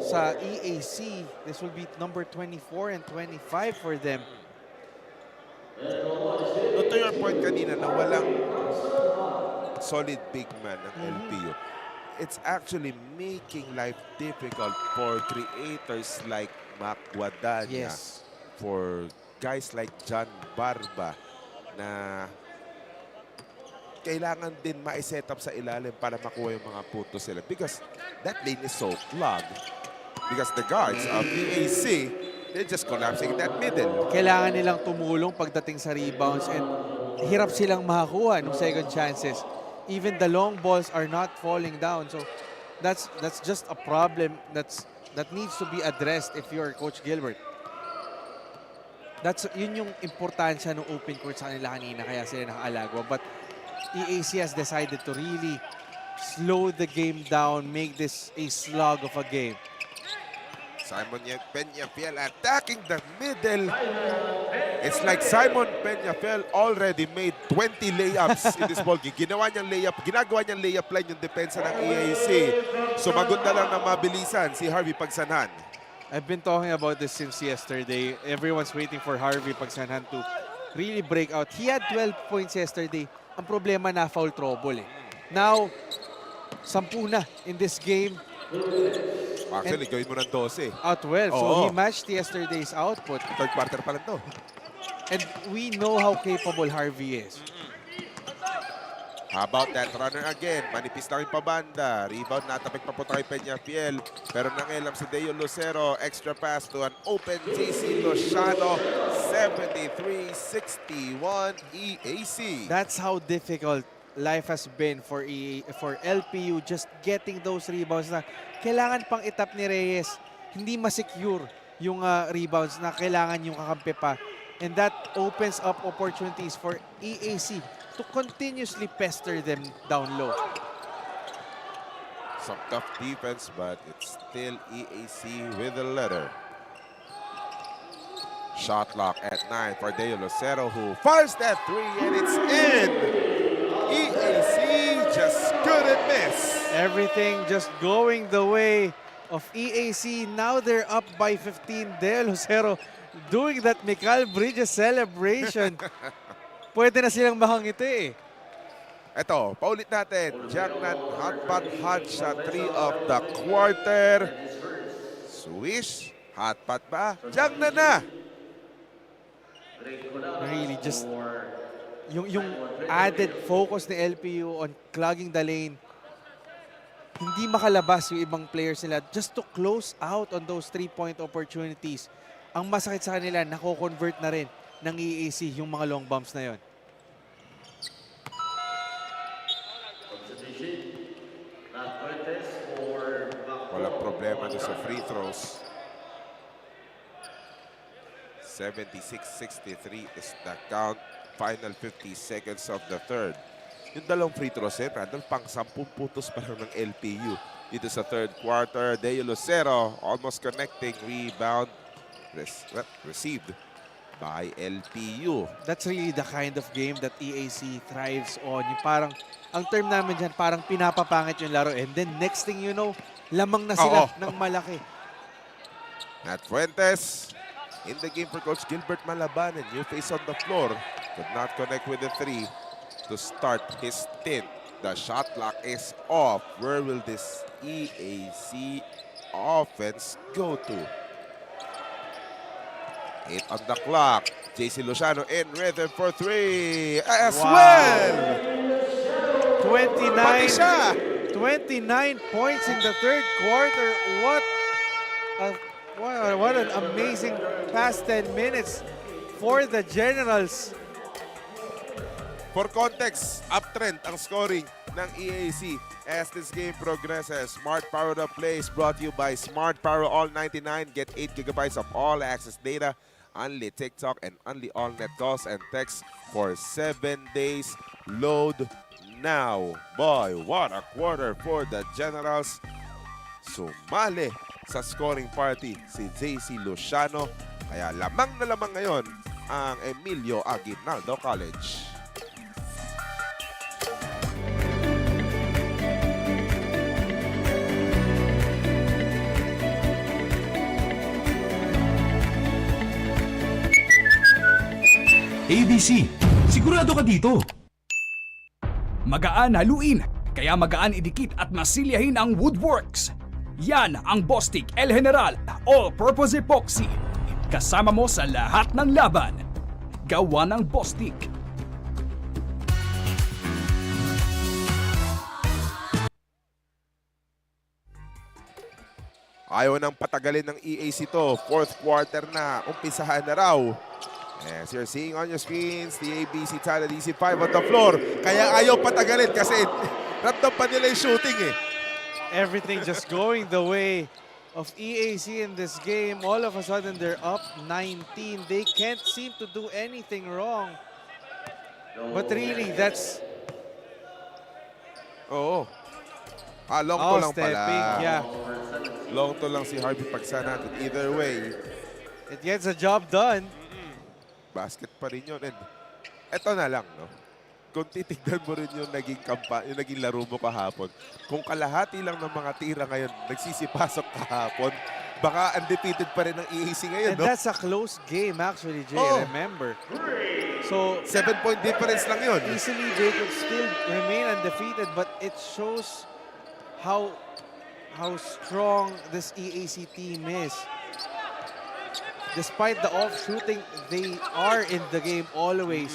sa EAC. This will be number 24 and 25 for them. To your point kanina na walang solid big man ng LPU. It's actually making life difficult for creators like Mac Guadagna, for guys like John Barba na kailangan din ma-set up sa ilalim para makuha yung mga puntos sila because that lane is so clogged because the guards of EAC, they're just collapsing in that middle. Kailangan nilang tumulong pagdating sa rebounds and hirap silang makakuha ng second chances. Even the long balls are not falling down. So that's just a problem that needs to be addressed if you're Coach Gilbert. Yun yung importansya ng open court sa kanila kanina kaya sila nakaalagwa. But EAC has decided to really slow the game down, make this a slog of a game. Simon Peñafiel attacking the middle. It's like Simon Peñafiel already made 20 layups in this ball game. Ginagawa niyang layup line yung depensa ng EAC. Sumagot na lang ng mabilisan si Harvey Pagsanhan. I've been talking about this since yesterday. Everyone's waiting for Harvey Pagsanhan to really break out. He had 12 points yesterday. Ang problema na foul trouble eh. Now, 10 na in this game. Actually, gawin mo ng 12. 12. So he matched yesterday's output. Third quarter pa lang to. And we know how capable Harvey is. How about that runner again? Manipis lang yung pabanda. Rebound natapik pa po kay Peñafiel. Pero nangilam si Deo Lucero. Extra pass to an open JC Luciano. 73-61 EAC. That's how difficult life has been for LPU, just getting those rebounds na kailangan pang itap ni Reyes. Hindi ma-secure yung rebounds na kailangan yung kakampi pa. And that opens up opportunities for EAC to continuously pester them down low. Some tough defense, but it's still EAC with the letter. Shot clock at 9 for Deo Lucero, who fires that 3, and it's in. EAC just couldn't miss. Everything just going the way of EAC. Now they're up by 15. Deo Lucero doing that Mikal Bridges celebration. Pwede na silang makangiti eh. Ito, paulit natin. Jangnan hotpot hot shot 3 of the quarter. Swish. Hotpot ba? Jangnan na. Really just yung added focus ni LPU on clogging the lane. Hindi makalabas yung ibang players nila just to close out on those 3-point opportunities. Ang masakit sa kanila, nako-convert na rin ng EAC yung mga long bumps na yon. Walang problema doon sa free throws. 76-63 is the count. Final 50 seconds of the third. Yung dalawang free throws Randall, pang 10 putos pa lang ng LPU. Dito sa third quarter, Deo Lucero almost connecting. Rebound received by LPU. That's really the kind of game that EAC thrives on. Yung parang, ang term namin dyan, parang pinapapangit yung laro. And then next thing you know, lamang na sila ng malaki. Nat Fuentes in the game for Coach Gilbert Malabanan. New face on the floor. Could not connect with the 3 to start his stint. The shot clock is off. Where will this EAC offense go to? 8 on the clock. JC Luciano in rhythm for 3 as well. 29 points in the third quarter. What an amazing past 10 minutes for the Generals. For context, uptrend ang scoring ng EAC as this game progresses. Smart Power Up Play is brought to you by Smart Power All 99. Get 8 GB of all access data, only TikTok, and only all net calls and texts for 7 days. Load now. Boy, what a quarter for the Generals. Sumali sa scoring party si JC Luciano. Kaya lamang na lamang ngayon ang Emilio Aguinaldo College. ABC, sigurado ka dito. Magaan haluin, kaya magaan idikit at masilyahin ang Woodworks. Yan ang Bostik El General All-Purpose Epoxy. Kasama mo sa lahat ng laban. Gawa ng Bostik. Ayaw nang patagalin ng EAC to. Fourth quarter na. Umpisahan na raw. As you're seeing on your screens, the ABC Tana DC5 on the floor. Kaya ayaw patagalin kasi ramdam pa nila yung shooting eh. Everything just going the way of EAC in this game. All of a sudden, they're up 19. They can't seem to do anything wrong. But really, that's... Oo. Long to lang stepping, pala. yeah. Long to lang si Harvey Pagsanat. Either way, It gets the job done. basket pa rin yun. And eto na lang, no? Kung titignan mo rin yung naging laro mo kahapon, kung kalahati lang ng mga tira ngayon nagsisipasok kahapon, baka undefeated pa rin ang EAC ngayon, And no? that's a close game, actually, Jay. Remember. So, 7-point difference lang yun. easily they could still remain undefeated, but it shows how strong this EAC team is. Despite the off shooting, they are in the game always.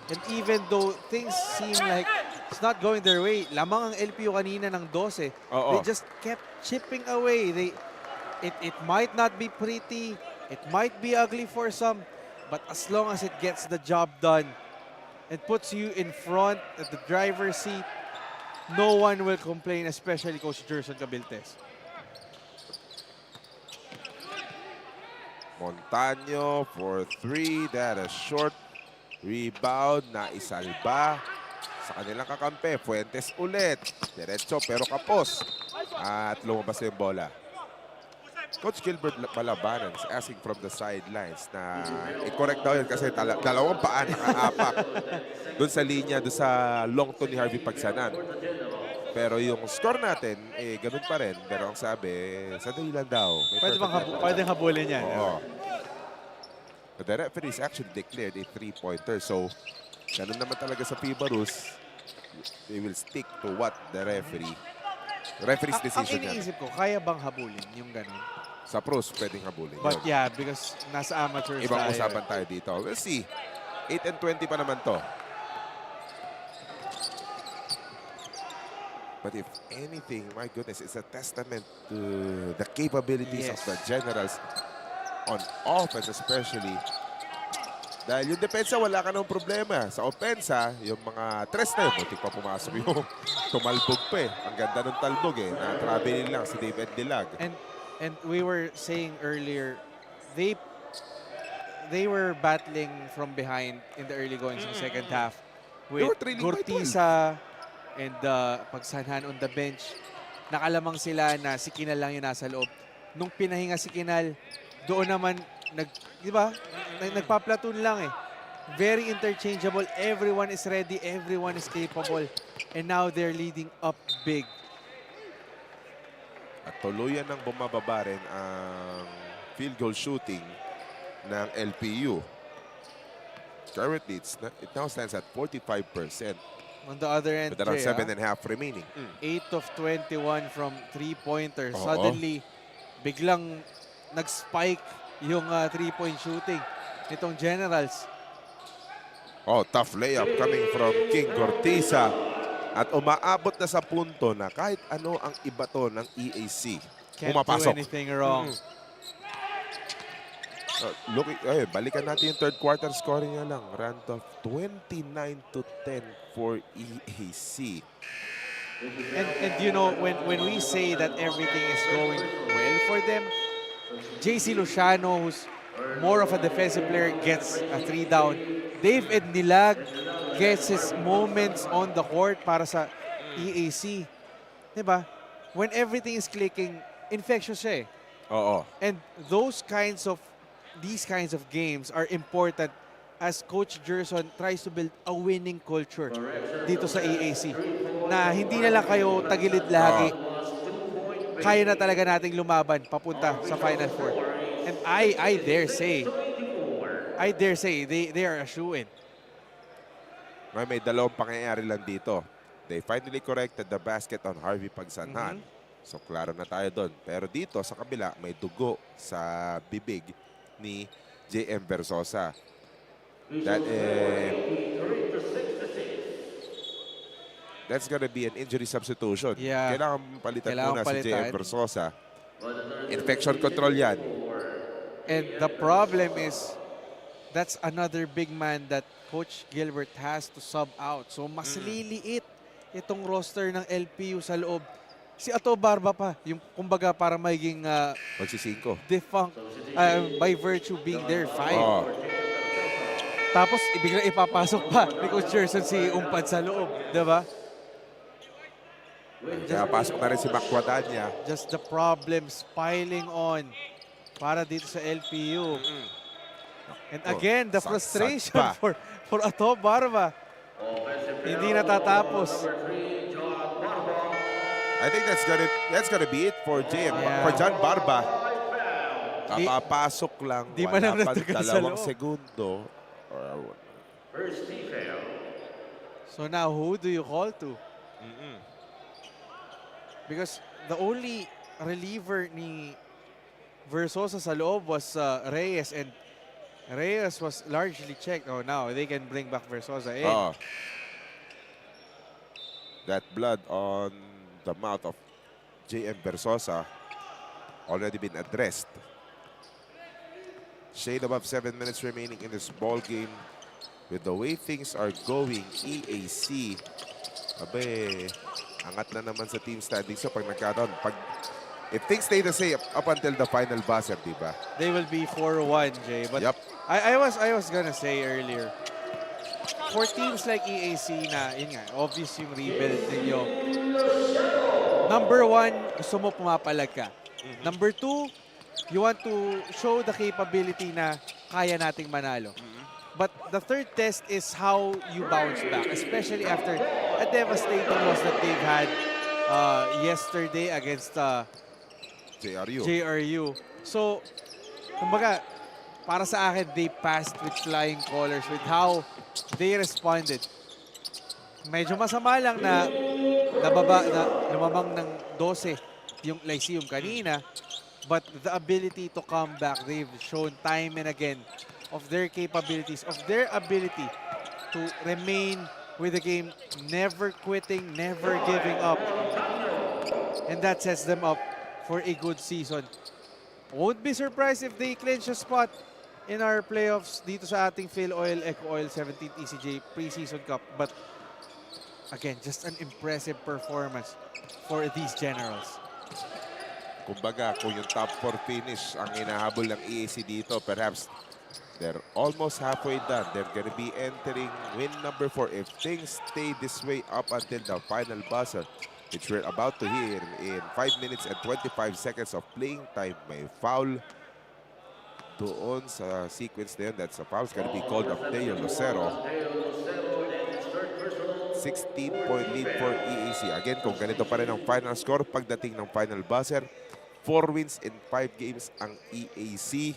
And even though things seem like it's not going their way, lamang ang LPU kanina ng 12. They just kept chipping away. It might not be pretty, it might be ugly for some, but as long as it gets the job done, it puts you in front at the driver's seat, no one will complain, especially Coach Gerson Cabiltes. Montaño for 3. That is short. Rebound na isalba sa kanilang kakampi. Fuentes ulit. Diretso pero kapos. At lumabas na yung bola. Coach Gilbert Malabanan is asking from the sidelines na i-correct daw yun kasi dalawang paa nakaapak doon sa linya, doon sa long to ni Harvey Pagsanan. Pero yung score natin, ganun pa rin. Pero ang sabi, sandali lang daw. Pwede habulin yan. Oo. But the referees actually declared a 3-pointer. So, ganun naman talaga sa FIBA rules. They will stick to what the referee's decision. Ang iniisip ko, kaya bang habulin yung ganun? Sa pros, pwedeng habulin. But yeah, because nasa amateurs Ibang tayo. usapan tayo dito. We'll see. 8 and 20 pa naman to. But if anything, my goodness, it's a testament to the capabilities of the Generals on offense especially. Dahil yung depensa, wala ka ng problema. Sa opensa, yung mga tres na yun, muntik pa pumasok yung tumalbog pa eh. Ang ganda ng talbog eh. Na-traveling lang si David Dilag. And we were saying earlier, they were battling from behind in the early goings ng second half with Gortiza and Pagsanhan on the bench. Nakalamang sila na si Kinal lang yung nasa loob. Nung pinahinga si Kinal, doon naman di ba? Nagpa-platoon lang eh. Very interchangeable. Everyone is ready. Everyone is capable. And now they're leading up big. At tuluyan ng bumababa rin ang field goal shooting ng LPU. Currently, it now stands at 45%. On the other end, with around 7.5 remaining. 8 of 21 from 3-pointers. Suddenly, biglang nag-spike yung 3-point shooting nitong Generals. Oh, tough layup coming from King Gortiza. At umaabot na sa punto na kahit ano ang ibato ng EAC. Can't Pumapasok. do anything wrong. Balikan natin yung third quarter scoring niya lang. Randolph, 29-10 for EAC. And you know, when we say that everything is going well for them, JC Luciano, who's more of a defensive player, gets a 3 down. Dave Ednilag gets his moments on the court para sa EAC. Diba? When everything is clicking, infectious siya eh. Oo. And these kinds of games are important as Coach Gerson tries to build a winning culture dito sa EAC. Na hindi na lang kayo tagilid lagi. Kaya na talaga nating lumaban papunta sa Final Four. And I dare say they are a shoo-in. May dalawang pangyayari lang dito. They finally corrected the basket on Harvey Pagsanhan. So, klaro na tayo doon. Pero dito, sa kabila, may dugo sa bibig ni JM Versosa. That's gonna be an injury substitution. Yeah. Kailangan palitan muna si JM Versosa. Infection control yan. And the problem is, that's another big man that Coach Gilbert has to sub out. So, mas liliit itong roster ng LPU sa loob. Si Ato Barba pa, yung kumbaga para magiging magsisingko. Defunct by virtue being there 5. Tapos, ibigla ipapasok pa ni Coach Gerson si Umpad sa loob. Diba? Kaya pasok na rin si Macwadanya. Just the problems piling on para dito sa LPU. And again, the frustration for Ato Barba. Hindi natatapos. I think that's gonna be it for for John Barba. Kapapasok lang. Di man lang natagal sa loob. 2 segundo. So now, who do you call to? Because the only reliever ni Versosa sa loob was Reyes, and Reyes was largely checked. Oh, now they can bring back Versosa in. That blood on the mouth of JM Versosa already been addressed. Shade above 7 minutes remaining in this ball game. With the way things are going, EAC, angat na naman sa team standings. So pag nagkataon, if things stay the same up until the final buzzer, diba? They will be 4-1, Jay. But I was gonna say earlier, for teams like EAC na, yun nga, obvious yung rebuild ninyo. Number one, gusto mo pumapalag ka. Number two, you want to show the capability na kaya nating manalo. But the third test is how you bounce back, especially after a devastating loss that they've had yesterday against JRU. So, kumbaga, para sa akin, they passed with flying colors with how they responded. Medyo masama lang na lumabang ng 12 yung Lyceum kanina, but the ability to come back, they've shown time and again of their capabilities, of their ability to remain with the game, never quitting, never giving up. And that sets them up for a good season. Won't be surprised if they clinch a spot in our playoffs dito sa ating Filoil EcoOil 17th ECJ Preseason Cup. But again, just an impressive performance for these generals. Kumbaga, kung yung top 4 finish ang hinahabol ng EAC dito, perhaps they're almost halfway done. They're gonna be entering win number 4 if things stay this way up until the final buzzer, which we're about to hear in 5 minutes and 25 seconds of playing time. May foul doon sa sequence na yun. That's a foul. It's gonna be called of Teo Lucero. 16-point lead for EAC. Again, kung ganito pa rin ang final score pagdating ng final buzzer, 4 wins in 5 games ang EAC.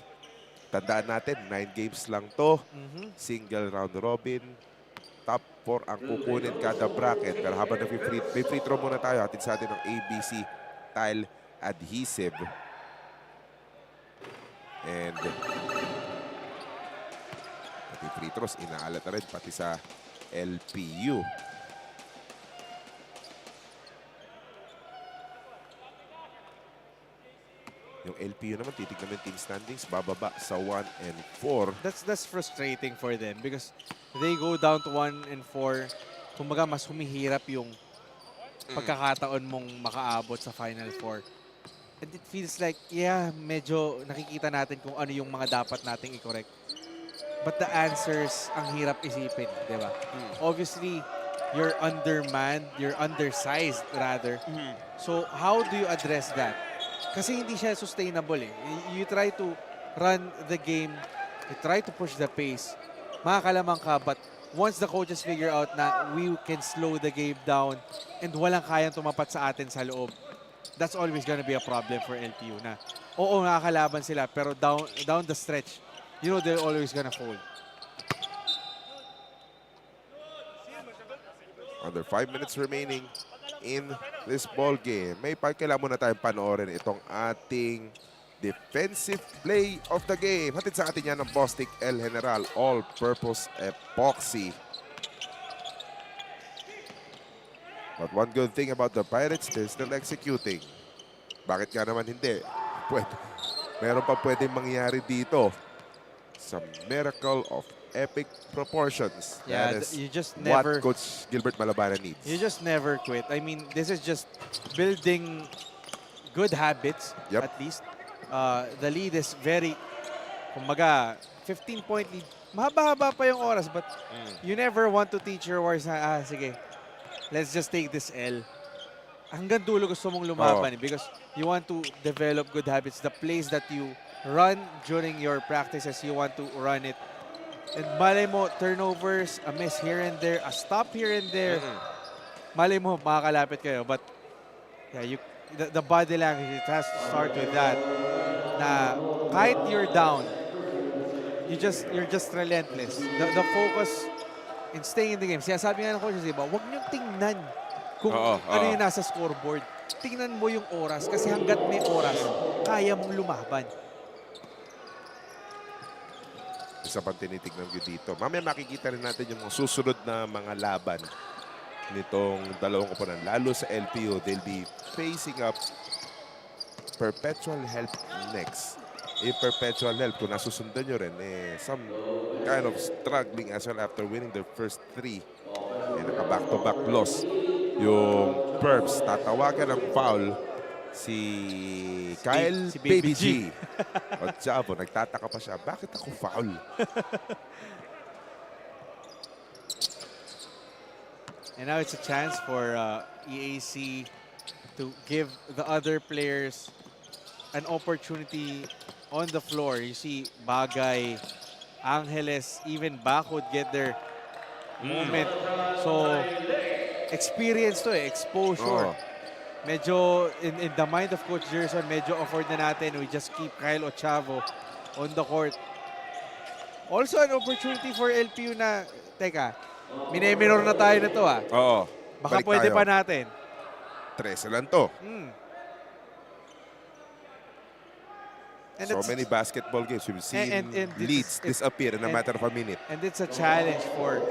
Tandaan natin, 9 games lang to. Single round robin. Top 4 ang kukunin kada bracket. Pero habang may free throw muna tayo, hatid sa atin ng ABC tile adhesive. And pati free throws, inaalat na rin pati sa LPU. Yung LPU naman, titignan yung team standings, bababa sa 1 and 4. That's frustrating for them because they go down to 1 and 4. Kumbaga, mas humihirap yung pagkakataon mong makaabot sa Final 4. And it feels like, yeah, medyo nakikita natin kung ano yung mga dapat nating i-correct. But the answers, ang hirap isipin, di ba? Obviously, you're undermanned, you're undersized rather. So, how do you address that? Kasi hindi siya sustainable eh. You try to run the game, you try to push the pace, makakalamang ka, but once the coaches figure out na we can slow the game down and walang kayang tumapat sa atin sa loob, that's always gonna be a problem for LPU na, oo, nakakalaban sila, pero down the stretch, you know they're always gonna fold. Under 5 minutes remaining in this ball game. May kailangan muna tayong panoorin itong ating defensive play of the game. Hatid sa atin yan ng Bostik El General All-Purpose Epoxy. But one good thing about the Pirates, they're still executing. Bakit nga naman hindi? Meron pa pwedeng mangyari dito. Some miracle of epic proportions. Yeah, that is you just never, what Coach Gilbert Malabanan needs. You just never quit. I mean, this is just building good habits, at least. The lead is very, kumbaga, 15-point lead. Mahaba-haba pa yung oras, but you never want to teach your warriors na, sige, let's just take this L. Hanggang dulo gusto mong lumaban because you want to develop good habits. The plays that you run during your practices, you want to run it. And malay mo, turnovers, a miss here and there, a stop here and there. Malay mo, makakalapit kayo. But yeah, the body language, it has to start with that. Na kahit you're down, you're just relentless. The focus in staying in the game. Sinasabi nga ng coaches, diba, huwag niyong tingnan kung ano yung nasa scoreboard. Tingnan mo yung oras kasi hanggat may oras, kaya mong lumaban. Isa pang tinitignan ko dito. Mamaya makikita rin natin yung mga susunod na mga laban nitong dalawang koponan. Lalo sa LPU, they'll be facing up Perpetual Help next. Perpetual Help, kung nasusundan nyo rin, some kind of struggling as well after winning their first 3. Naka-back-to-back loss. Yung Perps, tatawagan ng foul si Kyle si Baby G. O Chavo, nagtataka pa siya, bakit ako foul? And now it's a chance for EAC to give the other players an opportunity on the floor. You see Bagay, Angeles, even Bak would get their moment. So, experience to exposure. Medyo, in the mind of Coach Gerson, medyo afford na natin. We just keep Kyle Ochavo on the court. Also, an opportunity for LPU na, teka, minor na tayo na to Oo. Baka pwede pa natin. 13 lang to. And So many basketball games. We've seen leads disappear in a matter of a minute. And it's a challenge for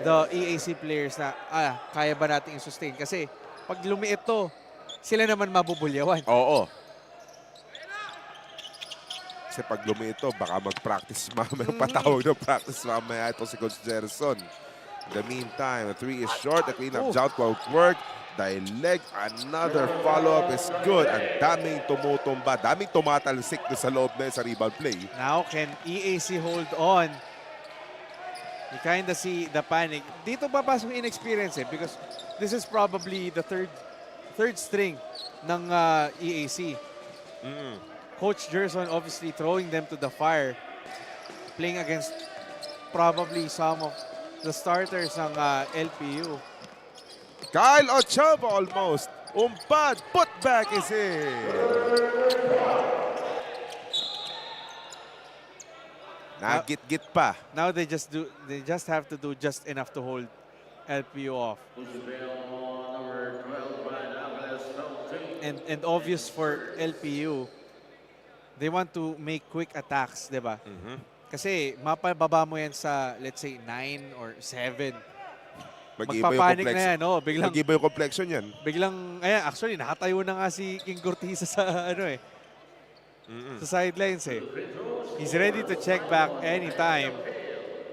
the EAC players na, kaya ba natin i-sustain? Kasi pag lumiit to, sila naman mabubulyawan. Oo. Kasi pag lumiit to, baka mag-practice mamaya. Patawag na practice mamaya ito si Coach Gerson. In the meantime, a 3 is short. The clean-up jump won't work. Dahil leg, another follow-up is good. Ang daming tumutumba, daming tumatalsik sa loob na sa rebound play. Now, can EAC hold on? You kind of see the panic. Dito papasok yung inexperience because this is probably the third string ng EAC. Coach Gerson obviously throwing them to the fire, playing against probably some of the starters ng LPU. Kyle Ochavo almost. Umpad. Put back is in. Nagit-git pa. Now they just have to do just enough to hold LPU off. And obvious for LPU, they want to make quick attacks, di ba? Kasi mapababa mo yan sa, let's say, 9 or 7. Magpapanik na yan, no? Biglang, mag-iba yung complexion yan. Biglang, ayan, actually, nakatayo na nga si King Cortisa sa, sa sidelines, He's ready to check back anytime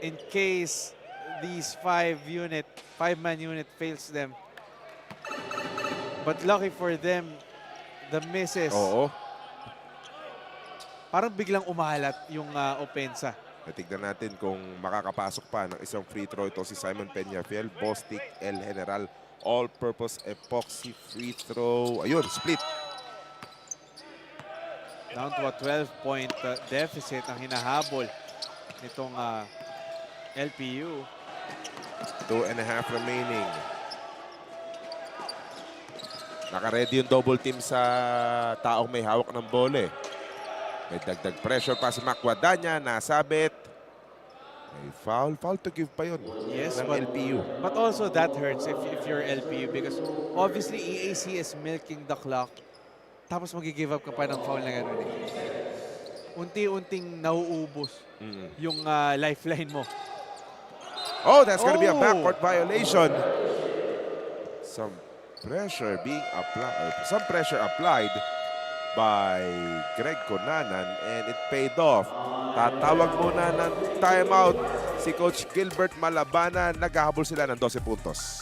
in case these 5-man unit fails them. But lucky for them, the misses. Oo. Parang biglang umalat yung opensa. Tignan natin kung makakapasok pa ng isang free throw ito si Simon Peñafiel. Bostic El General all-purpose epoxy free throw. Ayun, split. Down to a 12-point deficit ang hinahabol nitong LPU. 2.5 remaining. Naka-ready yung double team sa taong may hawak ng bole. May dagdag pressure pa si Macwadanya. Nasabit. May foul to give pa yun. Yes, ng LPU. But also that hurts if you're LPU because obviously EAC is milking the clock. Tapos mag-give up ka pa ng foul na gano'n Unti-unting nauubos yung lifeline mo. Oh, that's gonna be a backcourt violation. Some pressure applied by Greg Conanan and it paid off. Tatawag muna ng timeout si Coach Gilbert Malabana. Naghahabol sila ng 12 puntos.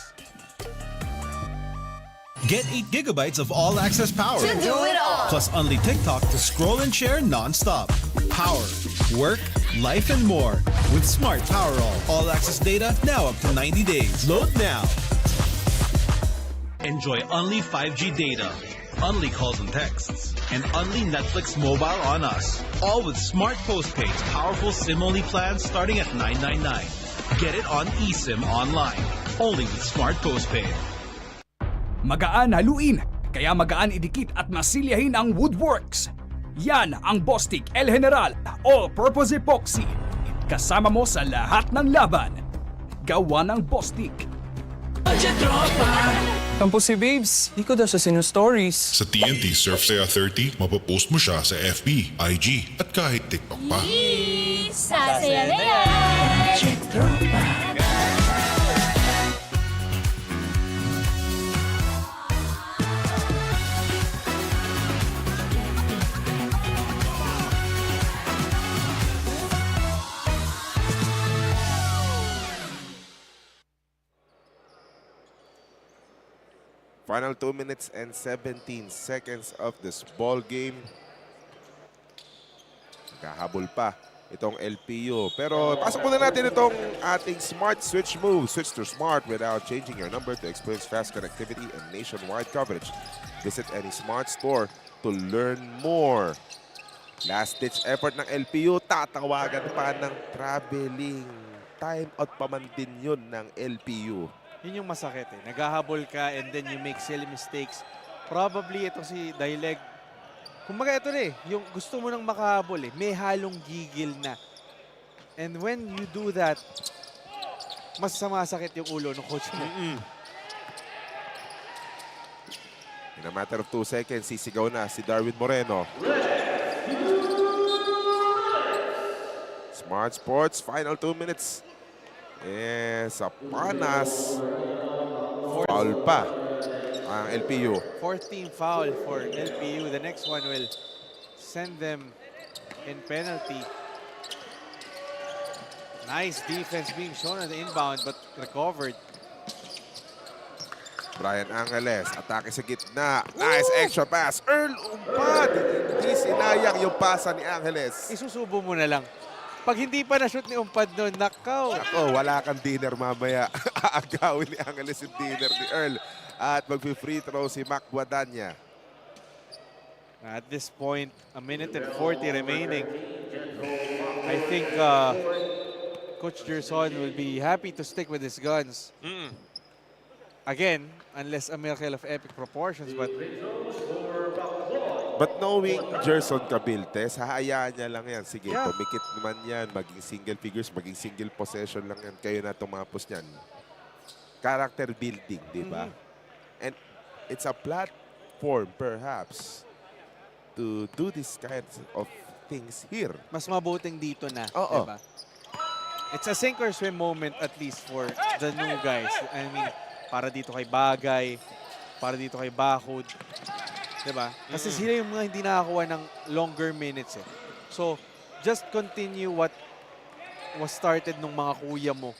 Get 8 gigabytes of all-access power. To do it all. Plus only TikTok to scroll and share non-stop. Power, work, life, and more. With Smart Power all-access data now up to 90 days. Load now. Enjoy only 5G data, only calls and texts, and only Netflix mobile on us. All with Smart Postpaid's powerful SIM-only plans starting at $9.99. Get it on eSIM online, only with Smart Postpaid. Magaan haluin, kaya magaan idikit at masilyahin ang Woodworks. Yan ang Bostik El General All-Purpose Epoxy. Kasama mo sa lahat ng laban. Gawa ng Bostik. Tampo si Babes. Di ko daw siya sinu-stories. Sa TNT Surf Saya 30, mapapost mo siya sa FB, IG, at kahit TikTok pa. Sasaya na yan! Final 2 minutes and 17 seconds of this ball game. Naghahabol pa itong LPU. Pero pasok muna natin itong ating smart switch move. Switch to smart without changing your number to experience fast connectivity and nationwide coverage. Visit any smart store to learn more. Last-ditch effort ng LPU, tatawagan pa ng traveling. Time out pa man din yun ng LPU. Yun yung masakit eh. Naghahabol ka and then you make silly mistakes. Probably ito si Dileg. Kumbaga ito na eh, yung gusto mo nang makahabol eh, may halong gigil na. And when you do that, mas sumasakit yung ulo ng coach mo. In a matter of 2 seconds, sisigaw na si Darwin Moreno. Smart Sports, final 2 minutes. Sa panas, foul pa ang LPU. 14 foul for LPU. The next one will send them in penalty. Nice defense being shown on the inbound but recovered. Brian Angeles, atake sa gitna. Nice extra pass. Earl Umpad. Hindi sinayang yung pasa ni Angeles. Isusubo mo na lang. Pag hindi pa na-shoot ni Umpad noon, nakaw. Ako, wala kang dinner mamaya. Aagawin ni Angeles yung dinner ni Earl. At mag-free throw si Mac Guadagna. At this point, 1 minute and 40 remaining. I think Coach Gerson will be happy to stick with his guns. Again, unless a miracle of epic proportions, But knowing Gerson Cabiltes, hahayaan niya lang yan. Sige, Yeah. tumikit naman yan. Maging single figures, maging single possession lang yan. Kayo na tumapos niyan. Character building, di ba? And it's a platform, perhaps, to do this kind of things here. mas mabuting dito na. Oo. Diba? It's a sink or swim moment at least for the new guys. I mean, para dito kay Bagay, para dito kay Bahod. Diba? Kasi sila yung mga hindi nakakuha ng longer minutes eh. So, just continue what was started nung mga kuya mo.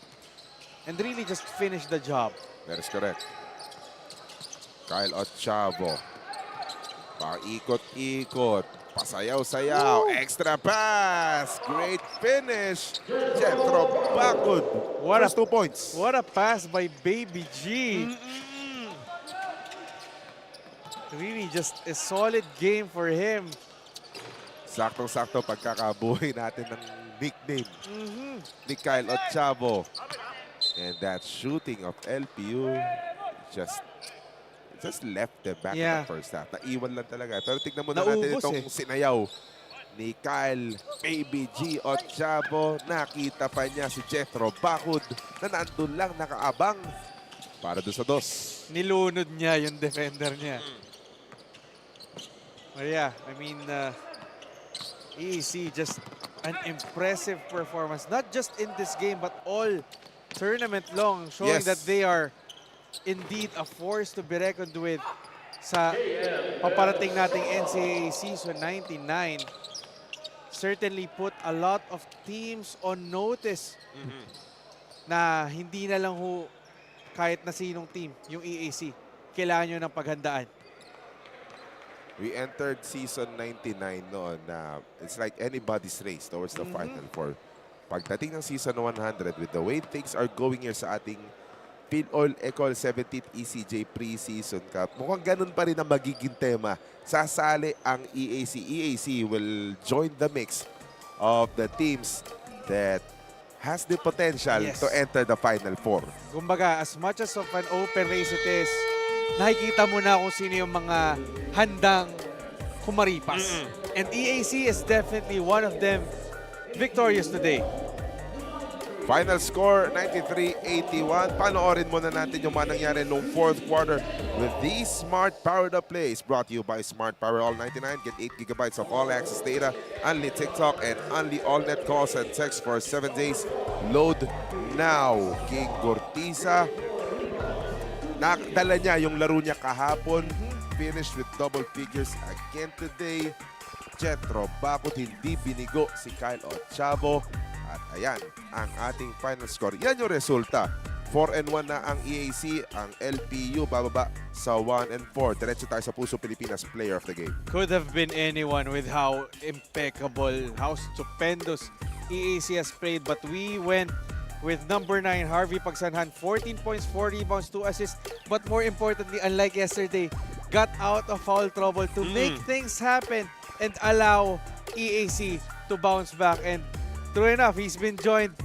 And really just finish the job. That is correct. Kyle Ochavo. Paikot-ikot. Pasayaw-sayaw. Extra pass. Great finish. Jethro Bacud. First 2 points. What a pass by Baby G. Really just a solid game for him. Saktong-sakto pagkakabuhay natin ng nickname ni Kyle Ochavo. And that shooting of LPU just left them back in the first half. Naiwan lang talaga. Pero tignan mo na natin itong sinayaw ni Kyle Baby G Ochavo. Nakita pa niya si Jethro Bacud na nandun lang nakaabang para doon sa 2. Nilunod niya yung defender niya. But yeah, I mean, EAC just an impressive performance. Not just in this game, but all tournament long. Showing that they are indeed a force to be reckoned with sa paparating nating NCAA Season 99. Certainly put a lot of teams on notice na hindi na lang kahit na sinong team, yung EAC, kailangan nyo ng paghandaan. We entered season 99 noon na it's like anybody's race towards the Final Four. Pagdating ng season 100, with the way things are going here sa ating Filoil EcoOil 17th ECJ Preseason Cup, mukhang ganun pa rin ang magiging tema. Sasali ang EAC. EAC will join the mix of the teams that has the potential to enter the Final Four. Kumbaga, as much as of an open race it is, nakikita mo na kung sino yung mga handang kumaripas. And EAC is definitely one of them victorious today. Final score, 93-81. Panoorin muna natin yung mga nangyari noong 4th quarter with these Smart Powered Up Plays brought to you by Smart Power All 99. Get 8 gigabytes of all-access data, only TikTok, and only all-net calls and texts for 7 days. Load now. King Gortiza. Nakdala niya yung laro niya kahapon. Finished with double figures again today. Jethro Bacud, hindi binigo si Kyle Ochavo. At ayan ang ating final score. Yan yung resulta. 4-1 na ang EAC, ang LPU bababa sa 1-4. Diretso tayo sa Puso Pilipinas Player of the Game. Could have been anyone with how impeccable, how stupendous EAC has played, but we went with number 9, Harvey Pagsanhan, 14 points, 4 rebounds, 2 assists. But more importantly, unlike yesterday, got out of foul trouble to make things happen and allow EAC to bounce back. And true enough, he's been joined.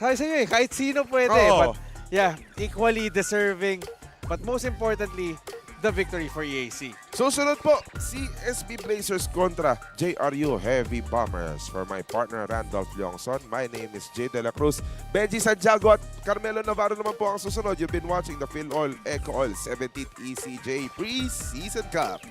Sabi sa inyo kahit sino pwede. But yeah, equally deserving. But most importantly, the victory for EAC. Susunod po, CSB Blazers kontra JRU Heavy Bombers. For my partner, Randolph Leongson, my name is Jay De La Cruz. Benji Santiago at Carmelo Navarro naman po ang susunod. You've been watching the Filoil EcoOil 17th ECJ Preseason Cup.